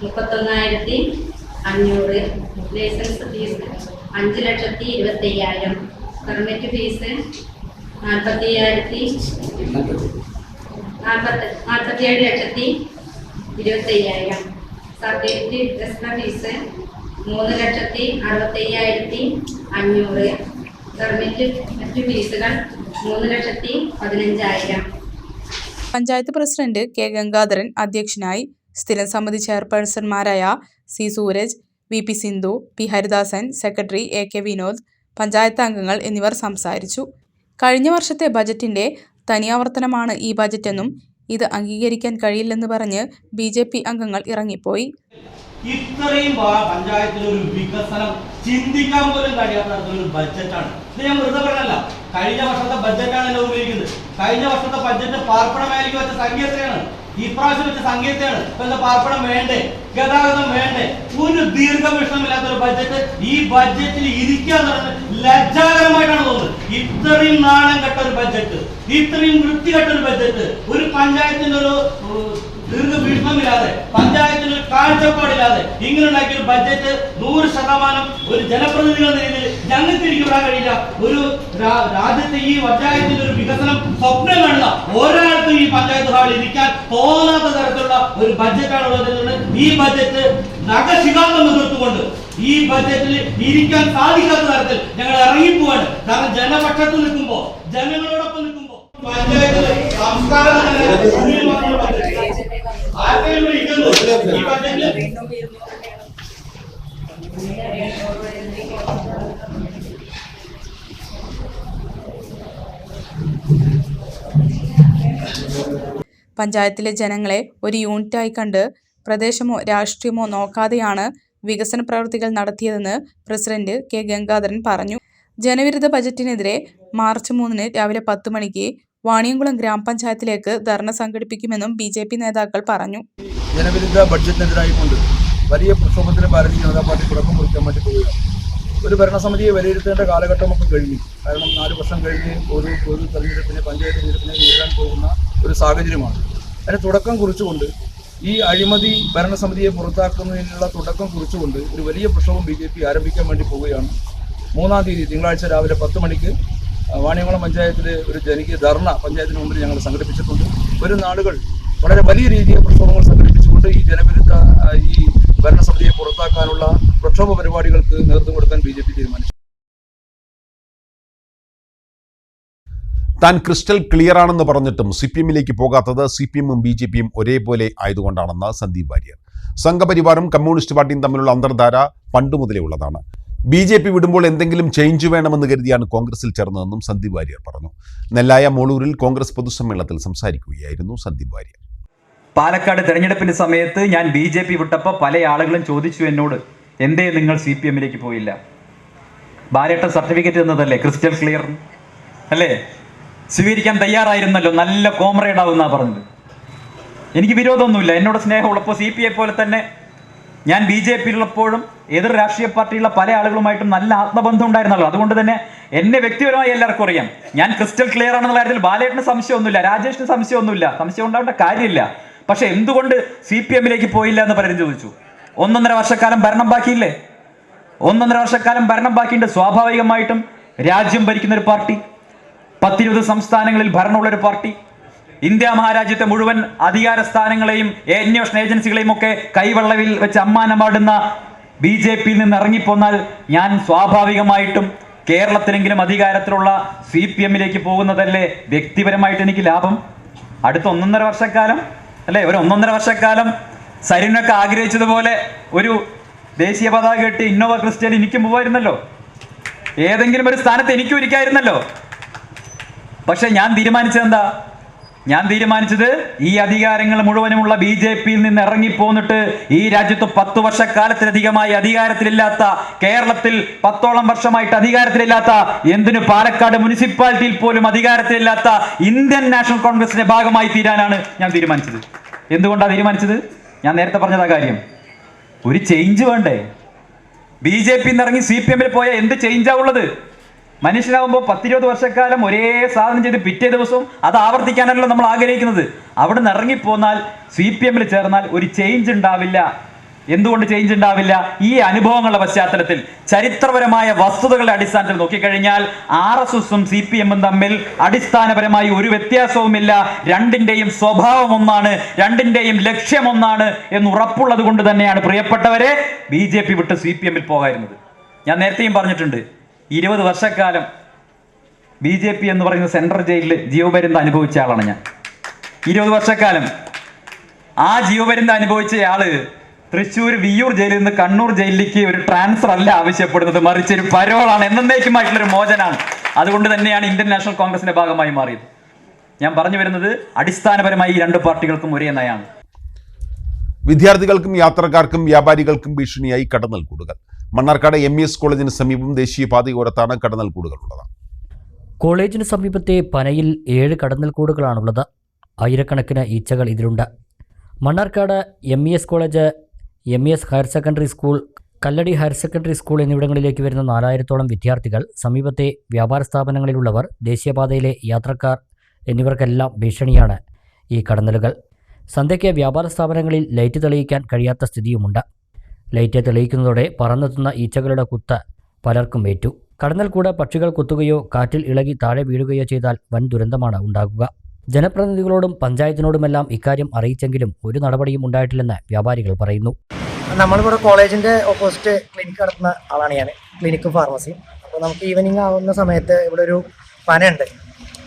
31,500, licence fee 5,25,000, permit fee 47,25,000, certificate registration fee 3,65,500, permit മറ്റു ഫീസുകൾ 3,15,000. Panchayat president K. ഗംഗാധരൻ അധ്യക്ഷനായി. സ്ഥിരം സമിതി ചെയർപേഴ്സൺമാരായ C. Sooraj, VP Sindhu, P. Haridasan, secretary AK. Vinod, panchayat അംഗങ്ങൾ എന്നിവർ സംസാരിച്ചു. കഴിഞ്ഞ വർഷത്തെ ബജറ്റിന്റെ തനിയാവർത്തനമാണ് ഈ ബജറ്റെന്നും ഇത് അംഗീകരിക്കാൻ കഴിയില്ലെന്ന് പറഞ്ഞ് BJP അംഗങ്ങൾ ഇറങ്ങിപ്പോയി. ഇത്രയും പഞ്ചായത്തിലൊരു വികസനം ചിന്തിക്കാൻ പോലും കഴിയാത്ത ഒരു ബഡ്ജറ്റാണ് ഇത്. ഞാൻ വെറുതെ പറഞ്ഞല്ല, കഴിഞ്ഞ വർഷത്തെ ബഡ്ജറ്റാണ് എല്ലാം ഉപയോഗിക്കുന്നത്. കഴിഞ്ഞ വർഷത്തെ ബഡ്ജറ്റ് പാർപ്പിട മേഖലയ്ക്ക് വെച്ച സംഖ്യ എത്രയാണ്? ഈ പ്രാവശ്യം വെച്ച സംഗീതമാണ്. എന്താ പാർപ്പിടം വേണ്ടേ, ഗതാഗതം വേണ്ടേ, ഒരു ദീർഘവീക്ഷണമില്ലാത്ത ഒരു ബഡ്ജറ്റ് ഈ ബഡ്ജറ്റിൽ ഇരിക്കാന്ന് പറയുന്നത് ലജ്ജാകരമായിട്ടാണ് തോന്നുന്നത്. ഇത്രയും നാണം കെട്ട ഒരു ബഡ്ജറ്റ്, ഇത്രയും വൃത്തികെട്ട ഒരു ബഡ്ജറ്റ്, ഒരു പഞ്ചായത്തിന്റെ ഒരു ദീർഘവീക്ഷണമില്ലാതെ, പഞ്ചായത്തിന് ഒരു കാഴ്ചപ്പാടില്ലാതെ ഇങ്ങനെ ഉണ്ടാക്കിയ ഒരു ബഡ്ജറ്റ് 100% ഒരു ജനപ്രതിനിധികൾ എന്ന രീതിയിൽ ഞങ്ങൾക്ക് ഇരിക്കാൻ കഴിയില്ല. ഒരു രാജ്യത്തെ ഈ പഞ്ചായത്തിന്റെ ഒരു വികസനം സ്വപ്നം കാണുക ഒരാൾക്കും ഈ പഞ്ചായത്ത് ഹാളിൽ ഇരിക്കാൻ തോന്നാത്ത തരത്തിലുള്ള ഒരു ബഡ്ജറ്റാണ് ഉള്ളത്. ഈ ബഡ്ജറ്റ് നഖശിഖാന്തം എതിർത്തുകൊണ്ട് ഈ ബഡ്ജറ്റിൽ ഇരിക്കാൻ സാധിക്കാത്ത തരത്തിൽ ഞങ്ങൾ ഇറങ്ങിപ്പോവാണ്. കാരണം ജനപക്ഷത്ത് നിൽക്കുമ്പോ, ജനങ്ങളോടൊപ്പം നിൽക്കുമ്പോ പഞ്ചായത്ത് പഞ്ചായത്തിലെ ജനങ്ങളെ ഒരു യൂണിറ്റായി കണ്ട് പ്രദേശമോ രാഷ്ട്രീയമോ നോക്കാതെയാണ് വികസന പ്രവൃത്തികൾ നടത്തിയതെന്ന് പ്രസിഡന്റ് കെ ഗംഗാധരൻ പറഞ്ഞു. ജനവിരുദ്ധ ബജറ്റിനെതിരെ മാർച്ച് 3 രാവിലെ 10 മണിക്ക് വാണിയംകുളം ഗ്രാമപഞ്ചായത്തിലേക്ക് ധർണ സംഘടിപ്പിക്കുമെന്നും BJP നേതാക്കൾ പറഞ്ഞു. ജനവിരുദ്ധ ബഡ്ജറ്റിനെതിരായിക്കൊണ്ട് വലിയ പ്രക്ഷോഭത്തിന് ഭാരതീയ ജനതാ പാർട്ടി തുടക്കം കുറിക്കാൻ വേണ്ടി പോവുകയാണ്. ഒരു ഭരണസമിതിയെ വിലയിരുത്തേണ്ട കാലഘട്ടമൊക്കെ കഴിഞ്ഞു. കാരണം 4 വർഷം കഴിഞ്ഞ് ഒരു തെരഞ്ഞെടുപ്പിനെ, പഞ്ചായത്ത് തെരഞ്ഞെടുപ്പിനെ നേരിടാൻ പോകുന്ന ഒരു സാഹചര്യമാണ്. അതിന് തുടക്കം കുറിച്ചുകൊണ്ട്, ഈ അഴിമതി ഭരണസമിതിയെ പുറത്താക്കുന്നതിനുള്ള തുടക്കം കുറിച്ചുകൊണ്ട് ഒരു വലിയ പ്രക്ഷോഭം BJP ആരംഭിക്കാൻ വേണ്ടി പോവുകയാണ്. 3-ാം തീയതി തിങ്കളാഴ്ച രാവിലെ 10 മണിക്ക് വാണിയംകുളം പഞ്ചായത്തിൽ ഒരു ജനകീയ ധർണ പഞ്ചായത്തിന് മുമ്പിൽ ഞങ്ങൾ സംഘടിപ്പിച്ചിട്ടുണ്ട്. വരും നാളുകൾ വളരെ വലിയ രീതിയിൽ പ്രക്ഷോഭങ്ങൾ സംഘടിപ്പിച്ചുകൊണ്ട് ഈ ജനവിരുദ്ധ ഈ ഭരണസമിതിയെ പുറത്താക്കാനുള്ള പ്രക്ഷോഭ പരിപാടികൾക്ക് നേതൃത്വം കൊടുക്കാൻ BJP തീരുമാനിച്ചു. താൻ ക്രിസ്റ്റൽ ക്ലിയർ ആണെന്ന് പറഞ്ഞിട്ടും CPM-ലേക്ക് പോകാത്തത് CPM-ഉം BJP-യും ഒരേപോലെ ആയതുകൊണ്ടാണെന്ന് സന്ദീപ് വാര്യർ. സംഘപരിവാറും കമ്മ്യൂണിസ്റ്റ് പാർട്ടിയും തമ്മിലുള്ള അന്തർധാര പണ്ടുമുതലേ ഉള്ളതാണ്. BJP വിടുമ്പോൾ എന്തെങ്കിലും ചേഞ്ച് വേണമെന്ന് കരുതിയാണ് കോൺഗ്രസിൽ ചേർന്നതെന്നും സന്ദീപ് വാര്യർ പറഞ്ഞു. നെല്ലായ മോളൂരിൽ കോൺഗ്രസ് പൊതുസമ്മേളനത്തിൽ സംസാരിക്കുകയായിരുന്നു സന്ദീപ് വാര്യർ. പാലക്കാട് തെരഞ്ഞെടുപ്പിന്റെ സമയത്ത് ഞാൻ BJP വിട്ടപ്പോൾ പല ആളുകളും ചോദിച്ചു എന്നോട്, എന്തേ നിങ്ങൾ CPM-ലേക്ക് പോയില്ല? ബാലേട്ടൻ സർട്ടിഫിക്കറ്റ് തന്നതല്ലേ ക്രിസ്റ്റൽ ക്ലിയർ അല്ലേ? സ്വീകരിക്കാൻ തയ്യാറായിരുന്നല്ലോ, നല്ല കോമ്രേഡ് ആവുന്നാ പറഞ്ഞത്. എനിക്ക് വിരോധമൊന്നുമില്ല, എന്നോട് സ്നേഹമുള്ളപ്പോൾ CPI പോലെ തന്നെ ഞാൻ BJP-യിലുള്ളപ്പോഴും എതിർ രാഷ്ട്രീയ പാർട്ടിയുള്ള പല ആളുകളുമായിട്ടും നല്ല ആത്മബന്ധം ഉണ്ടായിരുന്നല്ലോ. അതുകൊണ്ട് തന്നെ എന്നെ വ്യക്തിപരമായി എല്ലാവർക്കും അറിയാം. ഞാൻ ക്രിസ്റ്റൽ ക്ലിയർ ആണെന്നുള്ള കാര്യത്തിൽ ബാലേട്ടന് സംശയമൊന്നുമില്ല, രാജേഷിന് സംശയമൊന്നുമില്ല, സംശയം ഉണ്ടാവേണ്ട കാര്യമില്ല. പക്ഷെ എന്തുകൊണ്ട് CPM-ലേക്ക് പോയില്ല എന്ന് പലരും ചോദിച്ചു. 1.5 വർഷക്കാലം ഭരണം ബാക്കിയില്ലേ? 1.5 വർഷക്കാലം ഭരണം ബാക്കിയുണ്ട്. സ്വാഭാവികമായിട്ടും രാജ്യം ഭരിക്കുന്ന ഒരു പാർട്ടി, 10-20 സംസ്ഥാനങ്ങളിൽ ഭരണമുള്ളൊരു പാർട്ടി, ഇന്ത്യ മഹാരാജ്യത്തെ മുഴുവൻ അധികാര സ്ഥാനങ്ങളെയും അന്വേഷണ ഏജൻസികളെയും ഒക്കെ കൈവെള്ളവിൽ വെച്ച് അമ്മാനമാടുന്ന BJP-യിൽ നിന്ന് ഇറങ്ങിപ്പോന്നാൽ ഞാൻ സ്വാഭാവികമായിട്ടും കേരളത്തിലെങ്കിലും അധികാരത്തിലുള്ള CPM-ലേക്ക് പോകുന്നതല്ലേ വ്യക്തിപരമായിട്ട് എനിക്ക് ലാഭം. അടുത്ത 1.5 വർഷക്കാലം അല്ലേ, ഒരു 1.5 വർഷക്കാലം സരിനൊക്കെ ആഗ്രഹിച്ചതുപോലെ ഒരു ദേശീയ പതാക കെട്ടി ഇന്നോവ ക്രിസ്റ്റയിൽ എനിക്കും പോവായിരുന്നല്ലോ, ഏതെങ്കിലും ഒരു സ്ഥാനത്ത് എനിക്കും ഇരിക്കായിരുന്നല്ലോ. പക്ഷെ ഞാൻ തീരുമാനിച്ചത് എന്താ? ഞാൻ തീരുമാനിച്ചത് ഈ അധികാരങ്ങൾ മുഴുവനുമുള്ള BJP-യിൽ നിന്ന് ഇറങ്ങിപ്പോന്നിട്ട് ഈ രാജ്യത്ത് 10 വർഷക്കാലത്തിലധികമായി അധികാരത്തിലില്ലാത്ത, കേരളത്തിൽ 10ഓളം വർഷമായിട്ട് അധികാരത്തിലില്ലാത്ത, എന്തിനു പാലക്കാട് മുനിസിപ്പാലിറ്റിയിൽ പോലും അധികാരത്തിലില്ലാത്ത ഇന്ത്യൻ നാഷണൽ കോൺഗ്രസിന്റെ ഭാഗമായി തീരാനാണ് ഞാൻ തീരുമാനിച്ചത്. എന്തുകൊണ്ടാണ് തീരുമാനിച്ചത്? ഞാൻ നേരത്തെ പറഞ്ഞതാ കാര്യം. ഒരു ചേഞ്ച് വേണ്ടേ? BJP-യിൽ നിന്ന് ഇറങ്ങി CPM-ൽ പോയാൽ എന്ത് ചേഞ്ചാ ഉള്ളത്? മനുഷ്യനാകുമ്പോൾ 10-20 വർഷക്കാലം ഒരേ സാധനം ചെയ്ത് പിറ്റേ ദിവസവും അത് ആവർത്തിക്കാനല്ലോ നമ്മൾ ആഗ്രഹിക്കുന്നത്. അവിടെ നിന്ന് ഇറങ്ങിപ്പോന്നാൽ CPM-ൽ ചേർന്നാൽ ഒരു ചേഞ്ച് ഉണ്ടാവില്ല. എന്തുകൊണ്ട് ചേഞ്ച് ഉണ്ടാവില്ല? ഈ അനുഭവങ്ങളുടെ പശ്ചാത്തലത്തിൽ, ചരിത്രപരമായ വസ്തുതകളുടെ അടിസ്ഥാനത്തിൽ നോക്കിക്കഴിഞ്ഞാൽ RSS-ഉം CPM-ഉം തമ്മിൽ അടിസ്ഥാനപരമായി ഒരു വ്യത്യാസവുമില്ല. രണ്ടിൻ്റെയും സ്വഭാവം ഒന്നാണ്, രണ്ടിൻ്റെയും ലക്ഷ്യം ഒന്നാണ് എന്ന് ഉറപ്പുള്ളത് കൊണ്ട് തന്നെയാണ് പ്രിയപ്പെട്ടവരെ BJP വിട്ട് CPM-ൽ പോകായിരുന്നത്. ഞാൻ നേരത്തെയും പറഞ്ഞിട്ടുണ്ട്, 20 വർഷക്കാലം BJP എന്ന് പറയുന്ന സെൻട്രൽ ജയിലിൽ ജീവപര്യന്തം അനുഭവിച്ച ആളാണ് ഞാൻ. 20 വർഷക്കാലം ആ ജീവപര്യന്തം അനുഭവിച്ചയാള് തൃശ്ശൂർ വിയ്യൂർ ജയിലിൽ നിന്ന് കണ്ണൂർ ജയിലിലേക്ക് ഒരു ട്രാൻസ്ഫർ അല്ല ആവശ്യപ്പെടുന്നത്, മറിച്ച് ഒരു പരോളാണ്, എന്നേക്കുമായിട്ടുള്ളൊരു മോചനാണ്. അതുകൊണ്ട് തന്നെയാണ് ഇന്ത്യൻ നാഷണൽ കോൺഗ്രസിന്റെ ഭാഗമായി മാറിയത്. ഞാൻ പറഞ്ഞു വരുന്നത്, അടിസ്ഥാനപരമായി ഈ 2 പാർട്ടികൾക്കും ഒരേ നയമാണ്. വിദ്യാർത്ഥികൾക്കും യാത്രക്കാർക്കും വ്യാപാരികൾക്കും ഭീഷണിയായി കടന്നൽക്കൂടുകൾ. മണ്ണാർക്കാട് MES കോളേജിന് സമീപം ദേശീയപാതയോരത്താണ് കടന്നൽക്കൂടുകളുള്ളത്. കോളേജിന് സമീപത്തെ പനയിൽ 7 കടന്നൽക്കൂടുകളാണുള്ളത്. ആയിരക്കണക്കിന് ഈച്ചകൾ ഇതിലുണ്ട്. Mannarkkad MES college, MES higher secondary school, Kalladi higher secondary school എന്നിവിടങ്ങളിലേക്ക് വരുന്ന 4000-ഓളം വിദ്യാർത്ഥികൾ, സമീപത്തെ വ്യാപാര സ്ഥാപനങ്ങളിലുള്ളവർ, ദേശീയപാതയിലെ യാത്രക്കാർ എന്നിവർക്കെല്ലാം ഭീഷണിയാണ് ഈ കടന്നലുകൾ. സന്ധ്യയ്ക്ക് വ്യാപാര സ്ഥാപനങ്ങളിൽ ലൈറ്റ് തെളിയിക്കാൻ കഴിയാത്ത സ്ഥിതിയുമുണ്ട്. ലൈറ്റ് തെളിയിക്കുന്നതോടെ പറന്നെത്തുന്ന ഈച്ചകളുടെ കുത്ത് പലർക്കും ഏറ്റു. കടന്നൽ കൂടെ പക്ഷികൾ കുത്തുകയോ കാറ്റിൽ ഇളകി താഴെ വീഴുകയോ ചെയ്താൽ വൻ ദുരന്തമാണ് ഉണ്ടാകുക. ജനപ്രതിനിധികളോടും പഞ്ചായത്തിനോടുമെല്ലാം ഇക്കാര്യം അറിയിച്ചെങ്കിലും ഒരു നടപടിയും ഉണ്ടായിട്ടില്ലെന്ന് വ്യാപാരികൾ പറയുന്നു. നമ്മളിവിടെ കോളേജിൻ്റെ ഓപ്പോസിറ്റ് ക്ലിനിക്ക് നടത്തുന്ന ആളാണ് ഞാൻ, ക്ലിനിക്കും ഫാർമസിയും. അപ്പോൾ നമുക്ക് ഈവനിങ് ആവുന്ന സമയത്ത് ഇവിടെ ഒരു പനയുണ്ട്,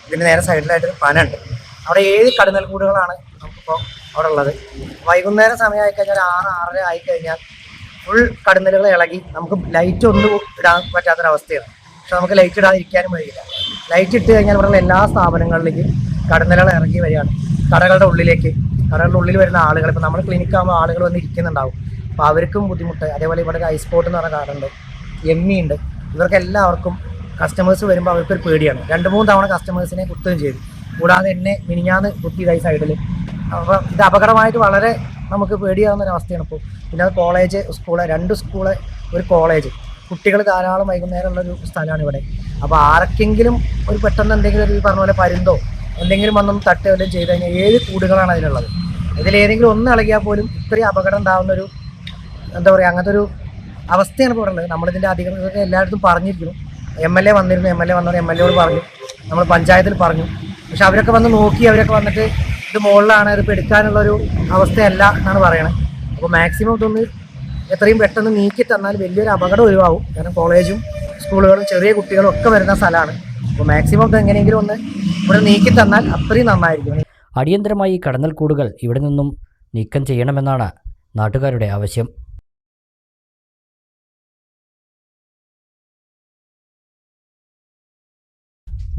ഇതിന് നേരെ സൈഡിലായിട്ടൊരു പനയുണ്ട്. അവിടെ 7 കടന്നൽ കൂടുകളാണ് നമുക്കിപ്പോൾ അവിടെ ഉള്ളത്. വൈകുന്നേരം സമയമായി കഴിഞ്ഞാൽ 6-6:30 ആയിക്കഴിഞ്ഞാൽ ഫുൾ കടന്നലുകൾ ഇളകി നമുക്ക് ലൈറ്റ് ഒന്നും ഇടാൻ പറ്റാത്തൊരവസ്ഥയാണ്. പക്ഷെ നമുക്ക് ലൈറ്റ് ഇടാതിരിക്കാനും കഴിയില്ല. ലൈറ്റ് ഇട്ട് കഴിഞ്ഞാൽ ഇവിടെയുള്ള എല്ലാ സ്ഥാപനങ്ങളിലേക്കും കടന്നലുകൾ ഇറങ്ങി വരികയാണ്. കടകളുടെ ഉള്ളിൽ വരുന്ന ആളുകൾ, ഇപ്പോൾ നമ്മൾ ക്ലിനിക്കാകുമ്പോൾ ആളുകൾ വന്ന് ഇരിക്കുന്നുണ്ടാവും, അപ്പോൾ അവർക്കും ബുദ്ധിമുട്ട്. അതേപോലെ ഇവിടെ ഒരു ഐസ്പോട്ട് എന്ന് പറഞ്ഞ കാർഡുണ്ട്, ME ഉണ്ട്. ഇവർക്കെല്ലാവർക്കും കസ്റ്റമേഴ്സ് വരുമ്പോൾ അവർക്കൊരു പേടിയാണ്. 2-3 തവണ കസ്റ്റമേഴ്സിനെ കുത്തുകയും ചെയ്തു. കൂടാതെ എന്നെ മിനിഞ്ഞാന്ന് കുത്തിയതായി സൈഡിൽ. അപ്പോൾ ഇത് അപകടമായിട്ട് വളരെ നമുക്ക് പേടിയാവുന്നൊരവസ്ഥയാണ് ഇപ്പോൾ. പിന്നെ അത് കോളേജ്, സ്കൂള്, 2 സ്കൂള്, ഒരു കോളേജ്, കുട്ടികൾ ധാരാളം വൈകുന്നേരമുള്ളൊരു സ്ഥലമാണ് ഇവിടെ. അപ്പോൾ ആർക്കെങ്കിലും ഒരു പെട്ടെന്ന് എന്തെങ്കിലും ഈ പറഞ്ഞ പോലെ പരുന്തോ എന്തെങ്കിലും വന്നൊന്ന് തട്ടുകയും ചെയ്ത് കഴിഞ്ഞാൽ 7 കൂടുകളാണ് അതിനുള്ളത്. ഇതിലേതെങ്കിലും ഒന്ന് ഇളകിയാൽ പോലും ഇത്രയും അപകടം ഉണ്ടാകുന്നൊരു എന്താ പറയുക, അങ്ങനത്തെ ഒരു അവസ്ഥയാണ് ഇപ്പോൾ ഉള്ളത്. നമ്മളിതിൻ്റെ അധികൃതർക്ക് എല്ലായിടത്തും പറഞ്ഞിരിക്കുന്നു. MLA വന്നിരുന്നു, MLA വന്നവർ MLAയോട് പറഞ്ഞു, നമ്മൾ പഞ്ചായത്തിൽ പറഞ്ഞു. പക്ഷെ അവരൊക്കെ വന്ന് നോക്കി, അവരൊക്കെ വന്നിട്ട് ഇത് മുകളിലാണ്, ഇതിപ്പോൾ എടുക്കാനുള്ളൊരു അവസ്ഥയല്ല എന്നാണ് പറയണത്. അപ്പോൾ മാക്സിമം ഇതൊന്ന് എത്രയും പെട്ടെന്ന് നീക്കി തന്നാൽ വലിയൊരു അപകടം ഒഴിവാകും. കാരണം കോളേജും സ്കൂളുകളും ചെറിയ കുട്ടികളും ഒക്കെ വരുന്ന സ്ഥലമാണ്. അപ്പോൾ മാക്സിമം ഇത് എങ്ങനെയെങ്കിലും ഒന്ന് ഇവിടെ നീക്കി തന്നാൽ അത്രയും നന്നായിരിക്കും. അടിയന്തരമായി കടന്നൽ കൂടുകൾ ഇവിടെ നിന്നും നീക്കം ചെയ്യണമെന്നാണ് നാട്ടുകാരുടെ ആവശ്യം.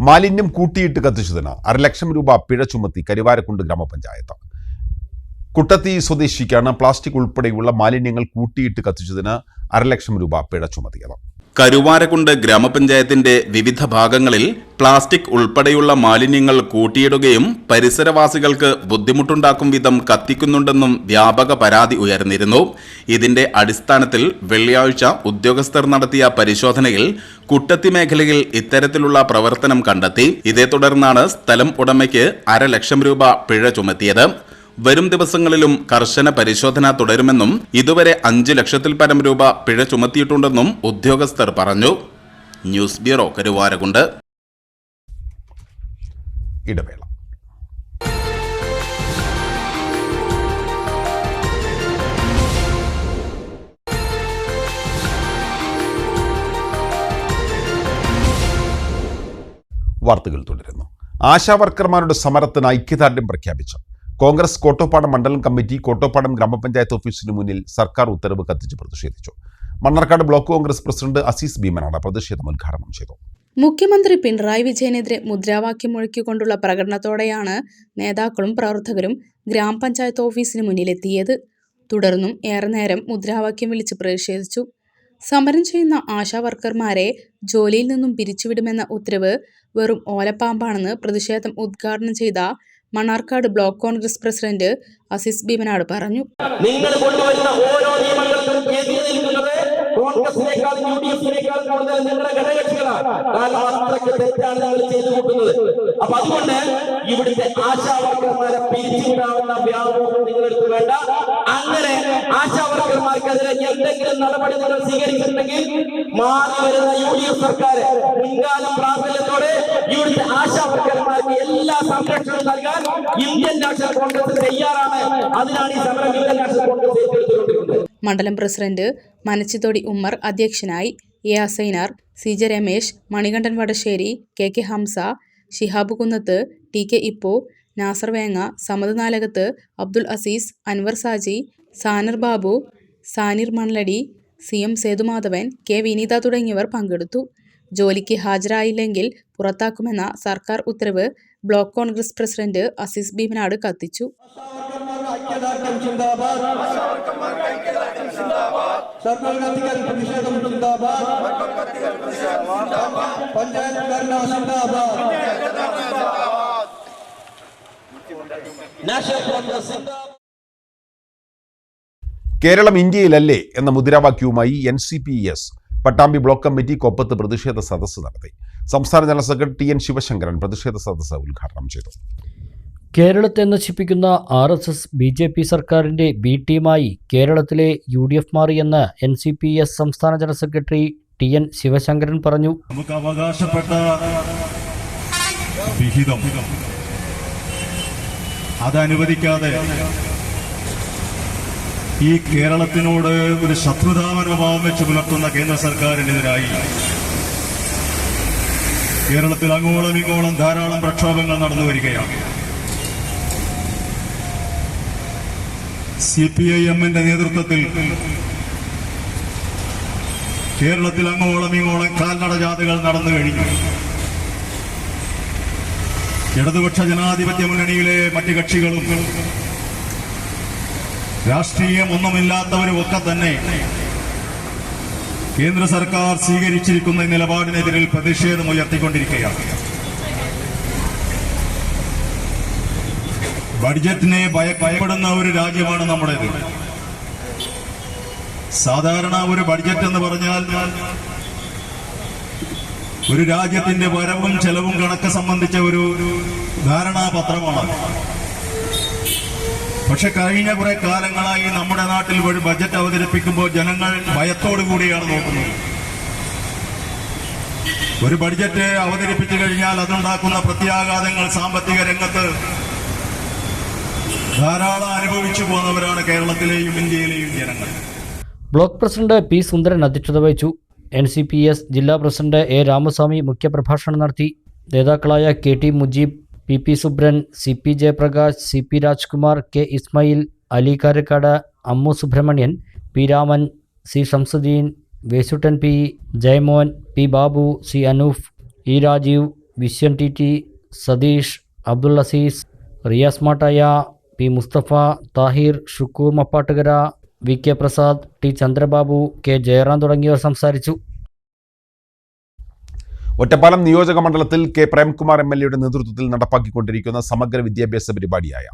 മാലിന്യം കൂട്ടിയിട്ട് കത്തിച്ചതിന് 1.5 ലക്ഷം രൂപ പിഴ ചുമത്തി കരുവാരക്കുണ്ട് ഗ്രാമപഞ്ചായത്ത്. കുട്ടത്തി സ്വദേശിക്കാണ് പ്ലാസ്റ്റിക് ഉൾപ്പെടെയുള്ള മാലിന്യങ്ങൾ കൂട്ടിയിട്ട് കത്തിച്ചതിന് 1.5 ലക്ഷം രൂപ പിഴ ചുമത്തിയത്. കരുവാരക്കുണ്ട് ഗ്രാമപഞ്ചായത്തിന്റെ വിവിധ ഭാഗങ്ങളിൽ പ്ലാസ്റ്റിക് ഉൾപ്പെടെയുള്ള മാലിന്യങ്ങൾ കൂട്ടിയിടുകയും പരിസരവാസികൾക്ക് ബുദ്ധിമുട്ടുണ്ടാക്കും വിധം കത്തിക്കുന്നുണ്ടെന്നും വ്യാപക പരാതി ഉയർന്നിരുന്നു. ഇതിന്റെ അടിസ്ഥാനത്തിൽ വെള്ളിയാഴ്ച ഉദ്യോഗസ്ഥർ നടത്തിയ പരിശോധനയിൽ കുട്ടത്തി മേഖലയിൽ ഇത്തരത്തിലുള്ള പ്രവർത്തനം കണ്ടെത്തി. ഇതേ തുടർന്നാണ് സ്ഥലം ഉടമയ്ക്ക് 1.5 ലക്ഷം രൂപ പിഴ ചുമത്തിയത്. വരും ദിവസങ്ങളിലും കർശന പരിശോധന തുടരുമെന്നും ഇതുവരെ 5 ലക്ഷത്തിൽ പരം രൂപ പിഴ ചുമത്തിയിട്ടുണ്ടെന്നും ഉദ്യോഗസ്ഥർ പറഞ്ഞു. News bureau, Karuvarakundu. ഇടവേള. വാർത്തകൾ തുടരുന്നു. ആശാവർക്കർമാരുടെ സമരത്തിന് ഐക്യദാർഢ്യം പ്രഖ്യാപിച്ചു. കോൺഗ്രസ് കോട്ടോപ്പാടം മണ്ഡലം കമ്മിറ്റി കോട്ടോപ്പാടം ഗ്രാമപഞ്ചായത്ത് ഓഫീസിന് മുന്നിൽ സർക്കാർ ഉത്തരവ് കത്തിച്ച് പ്രതിഷേധിച്ചു. മണ്ണാർക്കാട് ബ്ലോക്ക് കോൺഗ്രസ് പ്രസിഡന്റ് അസീസ് ഭീമനാണ് പ്രതിഷേധം ഉദ്ഘാടനം ചെയ്തത്. മുഖ്യമന്ത്രി പിണറായി വിജയനെതിരെ മുദ്രാവാക്യം മുഴക്കിക്കൊണ്ടുള്ള പ്രകടനത്തോടെയാണ് നേതാക്കളും പ്രവർത്തകരും ഗ്രാമപഞ്ചായത്ത് ഓഫീസിന് മുന്നിലെത്തിയത്. തുടർന്നും ഏറെ നേരം മുദ്രാവാക്യം വിളിച്ച് പ്രതിഷേധിച്ചു. സമരം ചെയ്യുന്ന ആശാവർക്കർമാരെ ജോലിയിൽ നിന്നും പിരിച്ചുവിടുമെന്ന ഉത്തരവ് വെറും ഓലപ്പാമ്പാണെന്ന് പ്രതിഷേധം ഉദ്ഘാടനം ചെയ്ത മണ്ണാർക്കാട് ബ്ലോക്ക് കോൺഗ്രസ് പ്രസിഡന്റ് അസീസ് ഭീമനാട് പറഞ്ഞു. നിങ്ങൾ കൊണ്ടുവരുന്ന ഓരോ നിയമങ്ങൾക്കും എതിരെ നിൽക്കുന്നത് കോൺഗ്രസിനേക്കാൾ UDF-നേക്കാൾ കൂടുതൽ നിങ്ങളുടെ ഘടകകക്ഷികളാണ്. അത്രയ്ക്ക് തെറ്റാണ് നിങ്ങൾ ചെയ്തു കൂട്ടുന്നത്. അപ്പൊ അതുകൊണ്ട് ഇവിടുത്തെ ആശാവർക്കർമാരെ പിരിച്ചുവിടാവുന്ന വ്യാമോഹം നിങ്ങളെടുത്ത് വേണ്ട. അങ്ങനെ ആശാവർക്കർമാർക്കെതിരെ എന്തെങ്കിലും നടപടി നിങ്ങൾ സ്വീകരിച്ചിട്ടുണ്ടെങ്കിൽ മാറി വരുന്ന UDF സർക്കാർ മുൻകാലം പ്രാബല്യത്തോടെ ഇവിടുത്തെ ആശാവർക്കർമാർക്ക് എല്ലാ സംരക്ഷണവും നൽകാൻ ഇന്ത്യൻ നാഷണൽ കോൺഗ്രസ് തയ്യാറാണ്. അതിനാണ് ഈ സമരം ഇന്ത്യൻ നാഷണൽ കോൺഗ്രസ് ഏറ്റെടുത്തുകൊണ്ടിരിക്കുന്നത്. മണ്ഡലം പ്രസിഡന്റ് മനച്ചിത്തോടി ഉമ്മർ അധ്യക്ഷനായി. A. Asainar, CJ Ramesh, Manikandan Vadasseri, KK Hamsa, Shihab Kunnath, TK Ippu, Nasar Venga, Samad Nalakath, Abdul Azeez, Anwar Saji, Sanar Babu, Sanir Manladi, CM Sethumadhavan, K. Vineetha തുടങ്ങിയവർ പങ്കെടുത്തു. ജോലിക്ക് ഹാജരായില്ലെങ്കിൽ പുറത്താക്കുമെന്ന സർക്കാർ ഉത്തരവ് ബ്ലോക്ക് കോൺഗ്രസ് പ്രസിഡന്റ് അസീസ് ഭീമനാട് കത്തിച്ചു. കേരളം ഇന്ത്യയിലല്ലേ എന്ന മുദ്രാവാക്യവുമായി NCPS പട്ടാമ്പി ബ്ലോക്ക് കമ്മിറ്റി കൊപ്പത്ത് പ്രതിഷേധ സദസ്സ് നടത്തി. സംസ്ഥാന ജനറൽ സെക്രട്ടറി TN ശിവശങ്കരൻ പ്രതിഷേധ സദസ്സ് ഉദ്ഘാടനം ചെയ്തു. കേരളത്തെ നശിപ്പിക്കുന്ന RSS BJP സർക്കാരിൻ്റെ B ടീമായി കേരളത്തിലെ UDF മാറിയെന്ന് NCPS സംസ്ഥാന ജനറൽ സെക്രട്ടറി TN ശിവശങ്കരൻ പറഞ്ഞു. നമുക്ക് അവകാശപ്പെട്ട വിഹിതം അതനുവദിക്കാതെ ഈ കേരളത്തിനോട് ഒരു ശത്രുതാമനോഭാവം വെച്ച് പുലർത്തുന്ന കേന്ദ്ര സർക്കാരിനെതിരായി കേരളത്തിൽ അങ്ങോളം ഇങ്ങോളം ധാരാളം പ്രക്ഷോഭങ്ങൾ നടന്നു വരികയാണ്. CPIM-ന്റെ നേതൃത്വത്തിൽ കേരളത്തിൽ അങ്ങോളം ഇങ്ങോളം കാൽനട ജാഥകൾ നടന്നു കഴിഞ്ഞു. ഇടതുപക്ഷ ജനാധിപത്യ മുന്നണിയിലെ മറ്റ് കക്ഷികളും രാഷ്ട്രീയം ഒന്നുമില്ലാത്തവരും ഒക്കെ തന്നെ കേന്ദ്ര സർക്കാർ സ്വീകരിച്ചിരിക്കുന്ന നിലപാടിനെതിരിൽ പ്രതിഷേധം ഉയർത്തിക്കൊണ്ടിരിക്കുകയാണ്. ബഡ്ജറ്റിനെ ഭയപ്പെടുന്ന ഒരു രാജ്യമാണ് നമ്മുടേത്. സാധാരണ ഒരു ബഡ്ജറ്റ് എന്ന് പറഞ്ഞാൽ ഒരു രാജ്യത്തിന്റെ വരവും ചെലവും കണക്ക് സംബന്ധിച്ച ഒരു ധാരണാപത്രമാണ്. പക്ഷെ കഴിഞ്ഞ കുറെ കാലങ്ങളായി നമ്മുടെ നാട്ടിൽ ഒരു ബഡ്ജറ്റ് അവതരിപ്പിക്കുമ്പോൾ ജനങ്ങൾ ഭയത്തോടു കൂടിയാണ് നോക്കുന്നത്. ഒരു ബഡ്ജറ്റ് അവതരിപ്പിച്ചു കഴിഞ്ഞാൽ അതുണ്ടാക്കുന്ന പ്രത്യാഘാതങ്ങൾ സാമ്പത്തിക രംഗത്ത് ധാരാളം അനുഭവിച്ചു പോകുന്നവരാണ് കേരളത്തിലെയും ഇന്ത്യയിലെയും ജനങ്ങൾ. ബ്ലോക്ക് പ്രസിഡന്റ് P സുന്ദരൻ അധ്യക്ഷത വഹിച്ചു. NCPS ജില്ലാ പ്രസിഡന്റ് A രാമസ്വാമി മുഖ്യപ്രഭാഷണം നടത്തി. നേതാക്കളായ KT Mujeeb, PP Subran, CP Jayaprakash, CP Rajkumar, K Ismail, Ali Karakkad, Ammu Subramanian, P Raman, C Shamsuddin, വേസുട്ടൻ P, Jayamon, P Babu, C Anoof, E Rajeev, Viswan TT, Satheesh, Abdul Azeez, Riyas Mattaya, P Mustafa, Thahir, Shukkur Mappattukara, VK Prasad, T Chandrababu, K Jayaram തുടങ്ങിയവർ സംസാരിച്ചു. ഒറ്റപ്പാലം നിയോജക മണ്ഡലത്തിൽ K പ്രേംകുമാർ MLA-യുടെ നേതൃത്വത്തിൽ നടപ്പാക്കിക്കൊണ്ടിരിക്കുന്ന സമഗ്ര വിദ്യാഭ്യാസ പരിപാടിയായ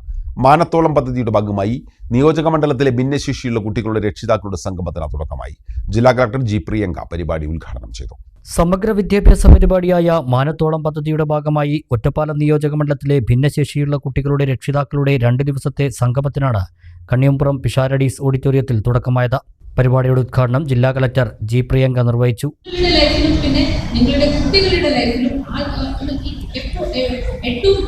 മാനത്തോളം പദ്ധതിയുടെ ഭാഗമായി നിയോജക മണ്ഡലത്തിലെ ഭിന്നശേഷിയുള്ള കുട്ടികളുടെ രക്ഷിതാക്കളുടെ സംഗമത്തിന് തുടക്കമായി. ജില്ലാ കളക്ടർ G പ്രിയങ്ക പരിപാടി ഉദ്ഘാടനം ചെയ്തു. സമഗ്ര വിദ്യാഭ്യാസ പരിപാടിയായ മാനത്തോളം പദ്ധതിയുടെ ഭാഗമായി ഒറ്റപ്പാലം നിയോജക മണ്ഡലത്തിലെ ഭിന്നശേഷിയുള്ള കുട്ടികളുടെ രക്ഷിതാക്കളുടെ 2 ദിവസത്തെ സംഗമത്തിനാണ് കണ്ണിയമ്പുറം പിഷാരഡീസ് ഓഡിറ്റോറിയത്തിൽ തുടക്കമായത്. പരിപാടിയുടെ ഉദ്ഘാടനം ജില്ലാ കളക്ടർ G പ്രിയങ്ക നിർവഹിച്ചു. പിന്നെ നിങ്ങളുടെ കുട്ടികളുടെ ലൈഫിലും ഏറ്റവും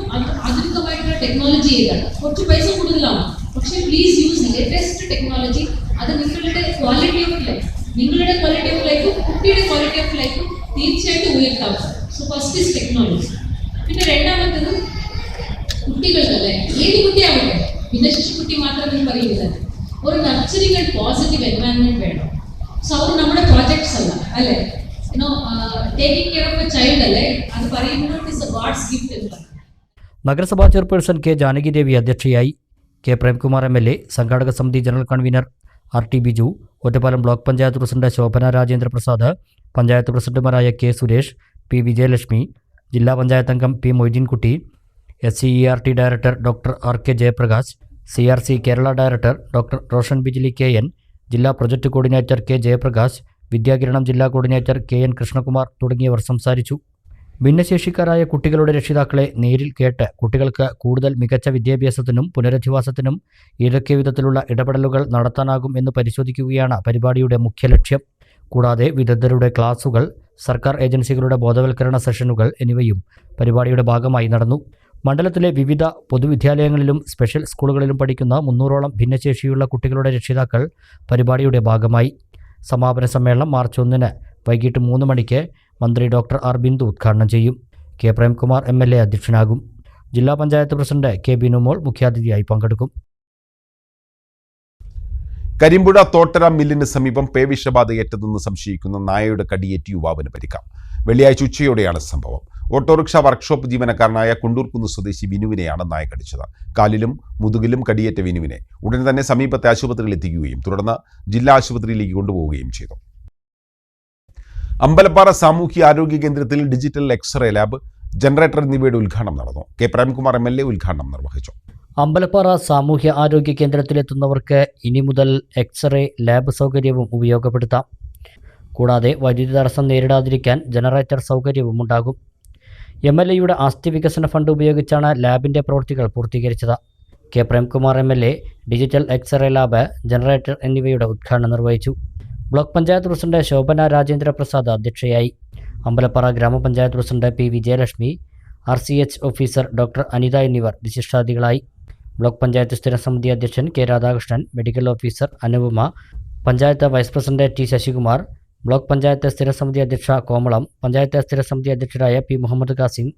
ആധുനികമായിട്ടുള്ള ടെക്നോളജി ഏതാണ്? കുറച്ച് പൈസ കൂടുതലാണ്, പക്ഷേ പ്ലീസ് യൂസ് ലേറ്റസ്റ്റ് ടെക്നോളജി. അത് നിങ്ങളുടെ ക്വാളിറ്റി ഓഫ് ലൈഫ്, നിങ്ങളുടെ ക്വാളിറ്റി ഓഫ് ലൈഫും കുട്ടിയുടെ ക്വാളിറ്റി ഓഫ് ലൈഫും തീർച്ചയായിട്ടും ഉയർത്താവും. So first is technology. പിന്നെ രണ്ടാമത്തത് കുട്ടികൾക്കല്ലേ, ഏത് കുട്ടിയാവട്ടെ, ഭിന്നശേഷി കുട്ടി മാത്രമെന്ന് പറയുന്നില്ല, ഒരു നർച്ചറിങ് ആൻഡ് പോസിറ്റീവ് എൻവയൺമെന്റ് വേണം. സോ അവർ നമ്മുടെ പ്രോജക്ട്സ് അല്ലേ, taking care of A child അല്ലേ, അത് പറയുന്നത് ഇസ് എ ഗോഡ്സ് ഗിഫ്റ്റ് എന്ന് പറയും. നഗരസഭാ ചെയർപേഴ്സൺ K ജാനകി ദേവി അധ്യക്ഷയായി. K പ്രേംകുമാർ MLA, സംഘാടക സമിതി general convener RT Biju, Ottapalam block panchayat president Shobhana Rajendra Prasad, panchayat പ്രസിഡന്റുമാരായ K സുരേഷ്, P വിജയലക്ഷ്മി, ജില്ലാ പഞ്ചായത്ത് അംഗം P Moideenkutty, SCERT director doctor RK Jayaprakash, CRC Kerala director doctor Roshan Bijli KN, ജില്ലാ project coordinator K Jayaprakash, Vidyakiranam ജില്ലാ കോർഡിനേറ്റർ KN കൃഷ്ണകുമാർ തുടങ്ങിയവർ സംസാരിച്ചു. ഭിന്നശേഷിക്കാരായ കുട്ടികളുടെ രക്ഷിതാക്കളെ നേരിൽ കേട്ട് കുട്ടികൾക്ക് കൂടുതൽ മികച്ച വിദ്യാഭ്യാസത്തിനും പുനരധിവാസത്തിനും ഏതൊക്കെ വിധത്തിലുള്ള ഇടപെടലുകൾ നടത്താനാകും എന്ന് പരിശോധിക്കുകയാണ് പരിപാടിയുടെ മുഖ്യ ലക്ഷ്യം. കൂടാതെ വിദഗ്ധരുടെ ക്ലാസുകൾ, സർക്കാർ ഏജൻസികളുടെ ബോധവൽക്കരണ സെഷനുകൾ എന്നിവയും പരിപാടിയുടെ ഭാഗമായി നടന്നു. മണ്ഡലത്തിലെ വിവിധ പൊതുവിദ്യാലയങ്ങളിലും സ്പെഷ്യൽ സ്കൂളുകളിലും പഠിക്കുന്ന 300ഓളം ഭിന്നശേഷിയുള്ള കുട്ടികളുടെ രക്ഷിതാക്കൾ പരിപാടിയുടെ ഭാഗമായി. സമാപന സമ്മേളനം മാർച്ച് 1 വൈകിട്ട് 3 മണിക്ക് മന്ത്രി ഡോക്ടർ R ബിന്ദു ഉദ്ഘാടനം ചെയ്യും. K Premkumar MLA അധ്യക്ഷനാകും. ജില്ലാ പഞ്ചായത്ത് പ്രസിഡന്റ് K ബിനുമോൾ മുഖ്യാതിഥിയായി പങ്കെടുക്കും. കരിമ്പുഴ തോട്ടര മില്ലിന് സമീപം പേവിഷബാധയേറ്റതെന്ന് സംശയിക്കുന്ന നായയുടെ കടിയേറ്റ് യുവാവിന് പരിക്കാം. വെള്ളിയാഴ്ച ഉച്ചയോടെയാണ് സംഭവം. ഓട്ടോറിക്ഷ വർക്ക്ഷോപ്പ് ജീവനക്കാരനായ കുണ്ടൂർക്കുന്ന് സ്വദേശി വിനുവിനെയാണ് നായ കടിച്ചത്. കാലിലും മുതുകിലും കടിയേറ്റ വിനുവിനെ ഉടൻ തന്നെ സമീപത്തെ ആശുപത്രിയിൽ എത്തിക്കുകയും തുടർന്ന് ജില്ലാ ആശുപത്രിയിലേക്ക് കൊണ്ടുപോവുകയും ചെയ്തു. അമ്പലപ്പാറ സാമൂഹ്യ ആരോഗ്യ കേന്ദ്രത്തിൽ ഡിജിറ്റൽ എക്സ്റേ ലാബ്, ജനറേറ്റർ എന്നിവയുടെ ഉദ്ഘാടനം നടന്നു. K പ്രേംകുമാർ MLA ഉദ്ഘാടനം നിർവഹിച്ചു. അമ്പലപ്പാറ സാമൂഹ്യ ആരോഗ്യ കേന്ദ്രത്തിലെത്തുന്നവർക്ക് ഇനി മുതൽ എക്സ്റേ ലാബ് സൗകര്യവും ഉപയോഗപ്പെടുത്താം. കൂടാതെ വൈദ്യുതി തടസ്സം നേരിടാതിരിക്കാൻ ജനറേറ്റർ സൗകര്യവും ഉണ്ടാകും. MLAയുടെ ആസ്തി വികസന ഫണ്ട് ഉപയോഗിച്ചാണ് ലാബിൻ്റെ പ്രവൃത്തികൾ പൂർത്തീകരിച്ചത്. K Premkumar MLA digital x-ray lab, generator എന്നിവയുടെ ഉദ്ഘാടനം നിർവഹിച്ചു. ബ്ലോക്ക് പഞ്ചായത്ത് പ്രസിഡന്റ് ശോഭന രാജേന്ദ്ര പ്രസാദ് അധ്യക്ഷയായി. Ambalappara grama panchayat president P. Vijayalakshmi, RCH officer doctor Anitha എന്നിവർ വിശിഷ്ടാതിഥികളായി. ബ്ലോക്ക് പഞ്ചായത്ത് സ്ഥിരം സമിതി അധ്യക്ഷൻ K. Radhakrishnan, medical officer Anupama, panchayat vice president T. Sasikumar, block panchayat സ്ഥിരം സമിതി അധ്യക്ഷ കോമളം, പഞ്ചായത്ത് സ്ഥിരം സമിതി അധ്യക്ഷരായ P. മുഹമ്മദ് കാസിം,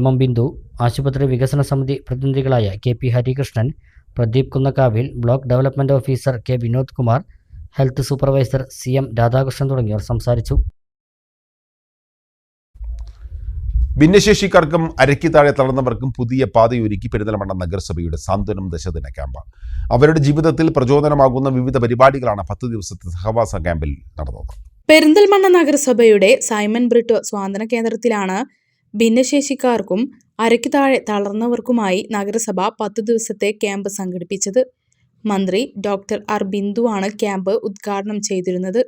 M. ബിന്ദു, ആശുപത്രി വികസന സമിതി പ്രതിനിധികളായ K. P. Harikrishnan, Pradeep Kunnakkavil, block development officer K. Vinod Kumar, health supervisor CM Radhakrishnan തുടങ്ങിയവർ സംസാരിച്ചു. ഭിന്നശേഷിക്കാർക്കും അരയ്ക്ക് താഴെ തളർന്നവർക്കും പുതിയ പാതയൊരുക്കി പെരിന്തൽമണ്ണ നഗരസഭയുടെ സാന്ത്വനം ദശദിന ക്യാമ്പ്. അവരുടെ ജീവിതത്തിൽ പ്രചോദനമാകുന്ന വിവിധ പരിപാടികളാണ് 10 ദിവസത്തെ സഹവാസ ക്യാമ്പിൽ നടന്നത്. പെരിന്തൽമണ്ണ നഗരസഭയുടെ സൈമൺ ബ്രിട്ടോ സ്വാതന്ത്ര്യ കേന്ദ്രത്തിലാണ് ഭിന്നശേഷിക്കാർക്കും അരയ്ക്ക് താഴെ തളർന്നവർക്കുമായി നഗരസഭ 10 ദിവസത്തെ ക്യാമ്പ് സംഘടിപ്പിച്ചത്. മന്ത്രി ഡോക്ടർ ആർ ബിന്ദുവാണ് ക്യാമ്പ് ഉദ്ഘാടനം ചെയ്തിരുന്നത്.